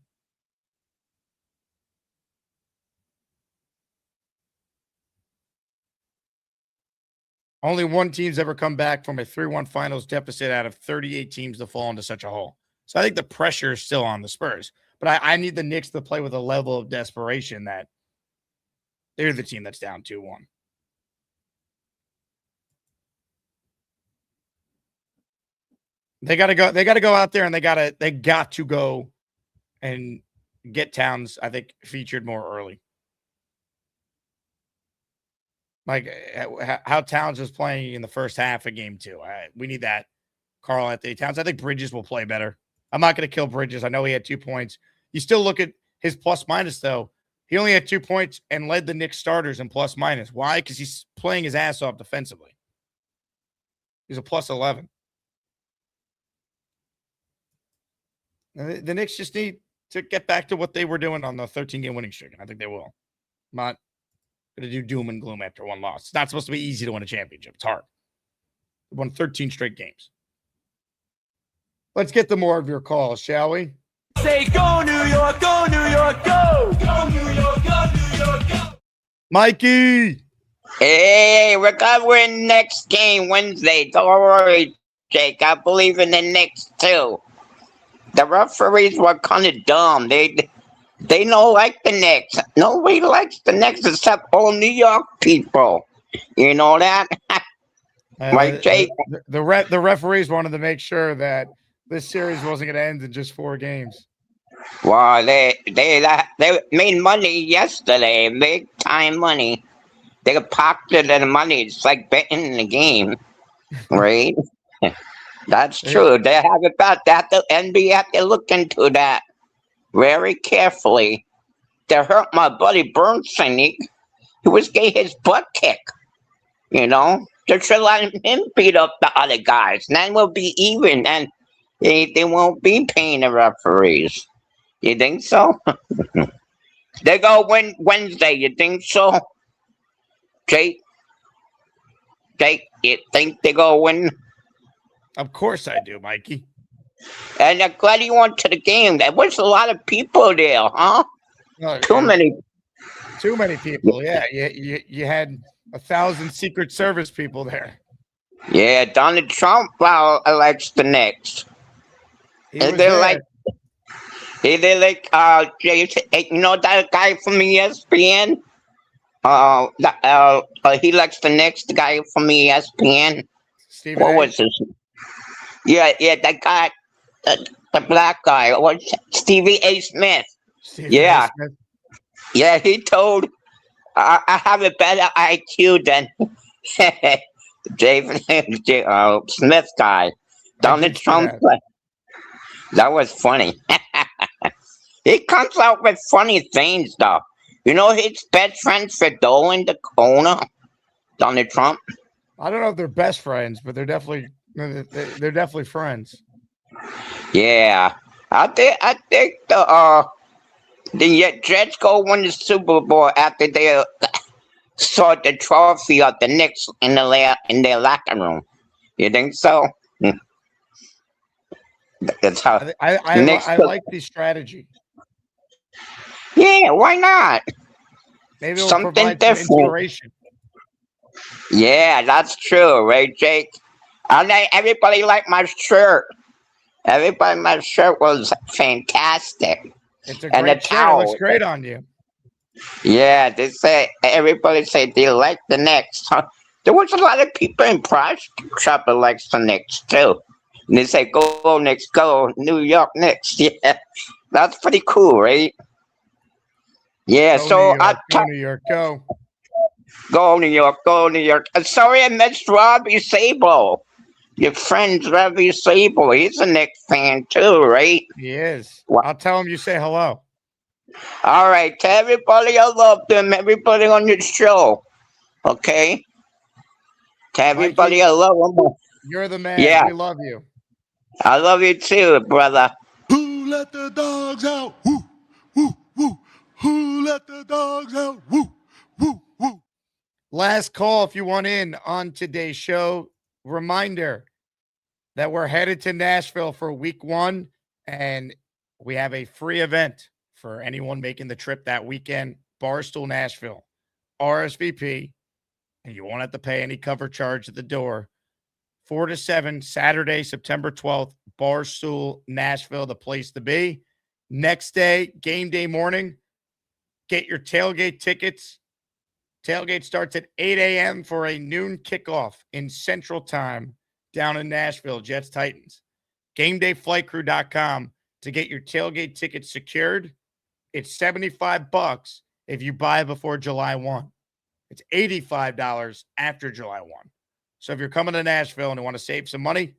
Only one team's ever come back from a 3-1 finals deficit out of 38 teams to fall into such a hole. So I think the pressure is still on the Spurs. But I need the Knicks to play with a level of desperation that they're the team that's down 2-1. They got to go out there and they got to go and get Towns, I think, featured more early. Like how Towns was playing in the first half of game 2. We need that. Karl Anthony Towns. I think Bridges will play better. I'm not going to kill Bridges. I know he had 2 points. You still look at his plus minus, though. He only had 2 points and led the Knicks starters in plus minus. Why? Because he's playing his ass off defensively. He's a plus 11. And the Knicks just need to get back to what they were doing on the 13-game winning streak, and I think they will. I'm not going to do doom and gloom after one loss. It's not supposed to be easy to win a championship. It's hard. They won 13 straight games. Let's get to more of your calls, shall we? Say go New York, go New York, go! Go New York, go New York, go! Mikey! Hey, we're covering next game Wednesday. Don't worry, Jake. I believe in the Knicks, too. The referees were kind of dumb. They don't like the Knicks. Nobody likes the Knicks except all New York people. You know that? Right, Jake? The referees wanted to make sure that this series wasn't going to end in just 4 games. Well, they made money yesterday, big time money. They pocketed the money. It's like betting the game, right? That's true. They have about that. The NBA have to look into that very carefully. They hurt my buddy Bernstein. He was getting his butt kicked. You know, they should let him beat up the other guys. And then we'll be even, and they won't be paying the referees. You think so? They go win Wednesday. You think so, Jake? Jake, you think they go win? Of course I do, Mikey. And I'm glad you went to the game. There was a lot of people there, huh? Too many. Too many people. Yeah, you had 1,000 Secret Service people there. Yeah, Donald Trump elects the Knicks. And they're like, you know that guy from ESPN? He likes the Knicks, the guy from ESPN. Stephen what A. was his? Yeah, that guy, the black guy. What's Stevie A. Smith? A. Smith. Yeah, he told, I have a better IQ than David Smith guy. Donald Trump. That was funny. He comes out with funny things, though. You know his best friend for Dolan, the owner, Donald Trump. I don't know if they're best friends, but they're definitely friends. Yeah, I think the Jets go win the Super Bowl after they saw the trophy of the Knicks in their locker room. You think so? That's how I like the strategy. Yeah, why not? Maybe it'll Something provide different. some inspiration. Yeah, that's true, right, Jake? Everybody liked my shirt. My shirt was fantastic. It's a And great the shirt. It towel. looks great on you. Yeah, everybody say they like the Knicks. There was a lot of people in Prize Shop that likes the Knicks too. And they say, go Knicks, go New York Knicks. Yeah, that's pretty cool, right? Yeah, Go so New York, go New York, go. Go New York, go New York. Sorry I missed Robby Sabo. Your friend Robby Sabo. He's a Knicks fan too, right? He is. I'll tell him you say hello. All right, to everybody I love them, everybody on your show. Okay? To everybody I love them. You're the man. Yeah. We love you. I love you too, brother. Who let the dogs out? Woo, woo, woo. Who let the dogs out? Woo, woo, woo. Last call if you want in on today's show. Reminder that we're headed to Nashville for week 1, and we have a free event for anyone making the trip that weekend. Barstool Nashville. RSVP, and you won't have to pay any cover charge at the door. 4 to 7, Saturday, September 12th, Barstool Nashville, the place to be. Next day, game day morning, get your tailgate tickets. Tailgate starts at 8 a.m. for a noon kickoff in Central Time down in Nashville, Jets Titans. GameDayFlightCrew.com to get your tailgate tickets secured. It's $75 if you buy before July 1. It's $85 after July 1. So if you're coming to Nashville and you want to save some money,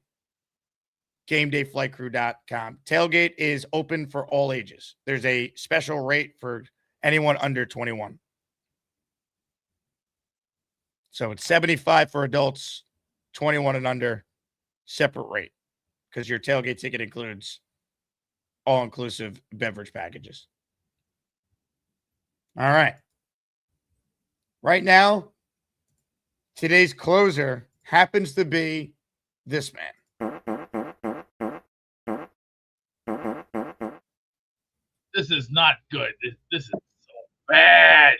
GameDayFlightCrew.com. Tailgate is open for all ages. There's a special rate for anyone under 21. So it's $75 for adults, 21 and under, separate rate, because your tailgate ticket includes all-inclusive beverage packages. All right. Right now, today's closer happens to be this man. This is not good. This is so bad.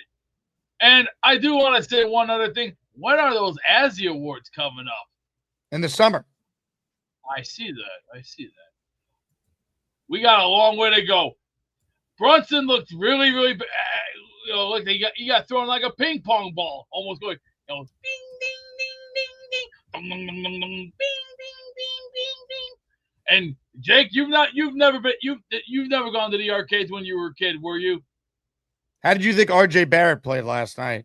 And I do want to say one other thing. When are those Azzy Awards coming up? In the summer. I see that. We got a long way to go. Brunson looked really, really bad. You know, like he got thrown like a ping pong ball, almost going, you know, ding, ding, ding, ding, ding, dong, dong, dong, dong, dong, ding, ding, ding, ding, ding. And Jake, you've never gone to the arcades when you were a kid, were you? How did you think R.J. Barrett played last night?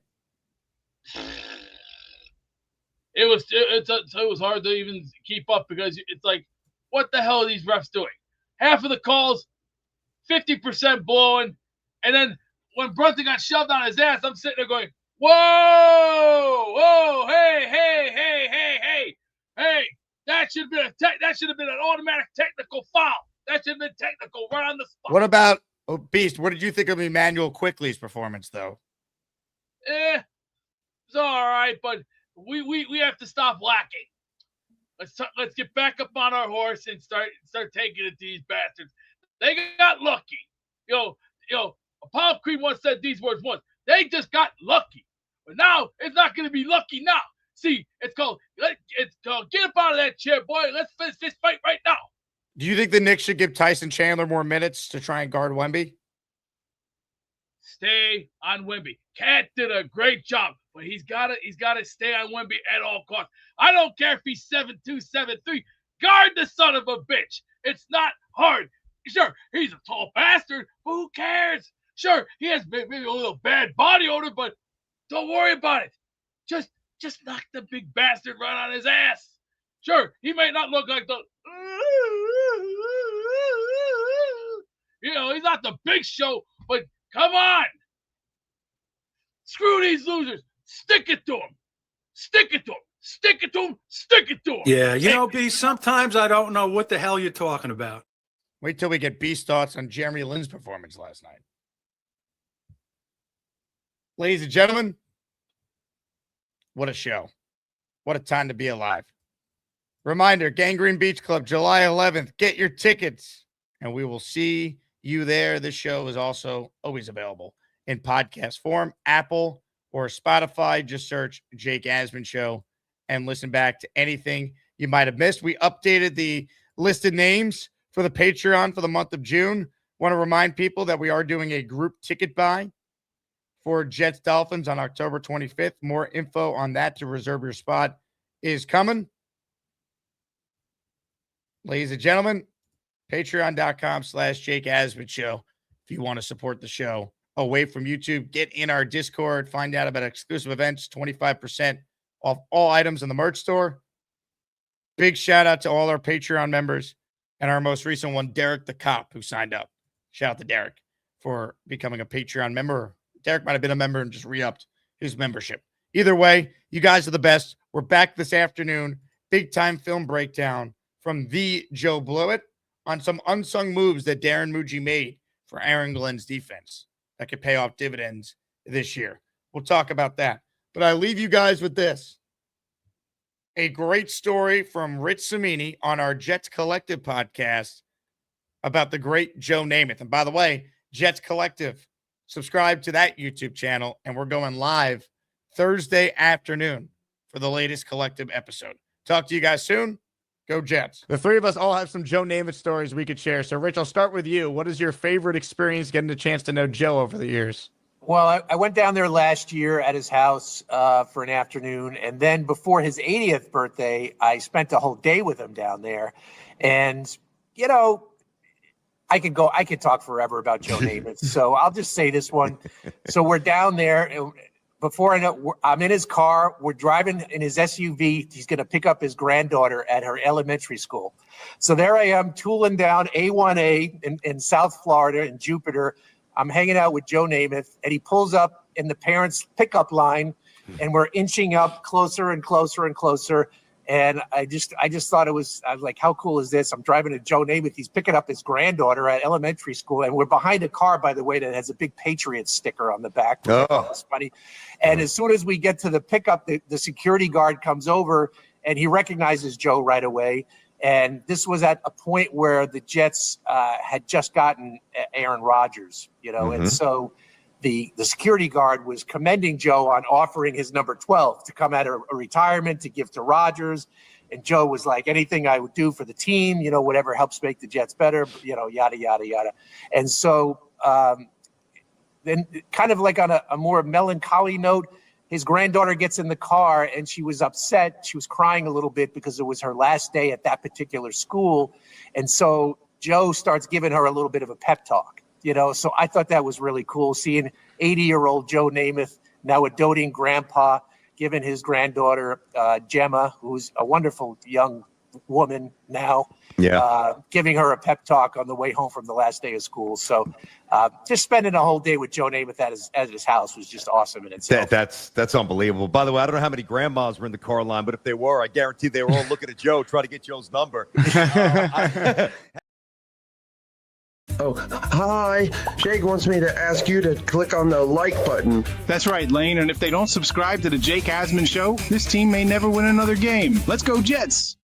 It was hard to even keep up because it's like, what the hell are these refs doing? Half of the calls, 50% blowing, and then when Brunson got shoved on his ass, I'm sitting there going, whoa, hey, that should have been an automatic technical foul. That should have been technical right on the spot. What about Beast? What did you think of Emmanuel Quickly's performance, though? It's all right, but we have to stop lacking. Let's get back up on our horse and start taking it to these bastards. They got lucky. Apollo Creed once said these words once. They just got lucky. But now it's not going to be lucky now. See, it's called get up out of that chair, boy. Let's finish this fight right now. Do you think the Knicks should give Tyson Chandler more minutes to try and guard Wemby? Stay on Wemby. Cat did a great job, but he's gotta stay on Wemby at all costs. I don't care if he's 7'2", 7'3". Guard the son of a bitch. It's not hard. Sure, he's a tall bastard, but who cares? Sure, he has maybe a little bad body odor, but don't worry about it. Just knock the big bastard right on his ass. Sure, he may not look like the he's not the Big Show, but come on. Screw these losers. Stick it to him. Stick it to him. Stick it to him. Stick it to him. Yeah, B, sometimes I don't know what the hell you're talking about. Wait till we get Beast thoughts on Jeremy Lin's performance last night. Ladies and gentlemen, what a show. What a time to be alive. Reminder, Gangrene Beach Club, July 11th. Get your tickets, and we will see you there. This show is also always available in podcast form, Apple or Spotify. Just search Jake Asman Show and listen back to anything you might have missed. We updated the listed names for the Patreon for the month of June. Want to remind people that we are doing a group ticket buy for Jets Dolphins on October 25th. More info on that to reserve your spot is coming. Ladies and gentlemen, patreon.com/Jake Asman Show. If you want to support the show away from YouTube, get in our Discord, find out about exclusive events, 25% off all items in the merch store. Big shout out to all our Patreon members and our most recent one, Derek the Cop, who signed up. Shout out to Derek for becoming a Patreon member. Derek might have been a member and just re-upped his membership. Either way, you guys are the best. We're back this afternoon. Big time film breakdown from the Joe Blewett on some unsung moves that Darren Muji made for Aaron Glenn's defense that could pay off dividends this year. We'll talk about that. But I leave you guys with this. A great story from Rich Cimini on our Jets Collective podcast about the great Joe Namath. And by the way, Jets Collective, subscribe to that YouTube channel, and we're going live Thursday afternoon for the latest Collective episode. Talk to you guys soon. Go Jets. The three of us all have some Joe Namath stories we could share. So, Rich, I'll start with you. What is your favorite experience getting a chance to know Joe over the years? Well, I went down there last year at his house for an afternoon. And then before his 80th birthday, I spent a whole day with him down there. And, I could talk forever about Joe Namath. So I'll just say this one. So we're down there. And before I know, I'm in his car. We're driving in his SUV. He's going to pick up his granddaughter at her elementary school. So there I am, tooling down A1A in South Florida, in Jupiter. I'm hanging out with Joe Namath, and he pulls up in the parents' pickup line, and we're inching up closer and closer and closer. And I just thought I was like, how cool is this? I'm driving to Joe Namath. He's picking up his granddaughter at elementary school. And we're behind a car, by the way, that has a big Patriots sticker on the back. It's funny. And as soon as we get to the pickup, the security guard comes over and he recognizes Joe right away. And this was at a point where the Jets had just gotten Aaron Rodgers, and so the security guard was commending Joe on offering his number 12 to come out of a retirement to give to Rodgers. And Joe was like, anything I would do for the team, whatever helps make the Jets better, yada, yada, yada. And so then kind of like on a more melancholy note, his granddaughter gets in the car and she was upset. She was crying a little bit because it was her last day at that particular school. And so Joe starts giving her a little bit of a pep talk, So I thought that was really cool, seeing 80-year-old Joe Namath, now a doting grandpa, giving his granddaughter, Gemma, who's a wonderful young woman now, giving her a pep talk on the way home from the last day of school. So just spending a whole day with Joe Namath at his house was just awesome in itself. That's unbelievable. By the way, I don't know how many grandmas were in the car line, but if they were, I guarantee they were all looking at Joe, trying to get Joe's number. Oh, hi. Jake wants me to ask you to click on the like button. That's right, Lane. And if they don't subscribe to the Jake Asman Show, this team may never win another game. Let's go, Jets.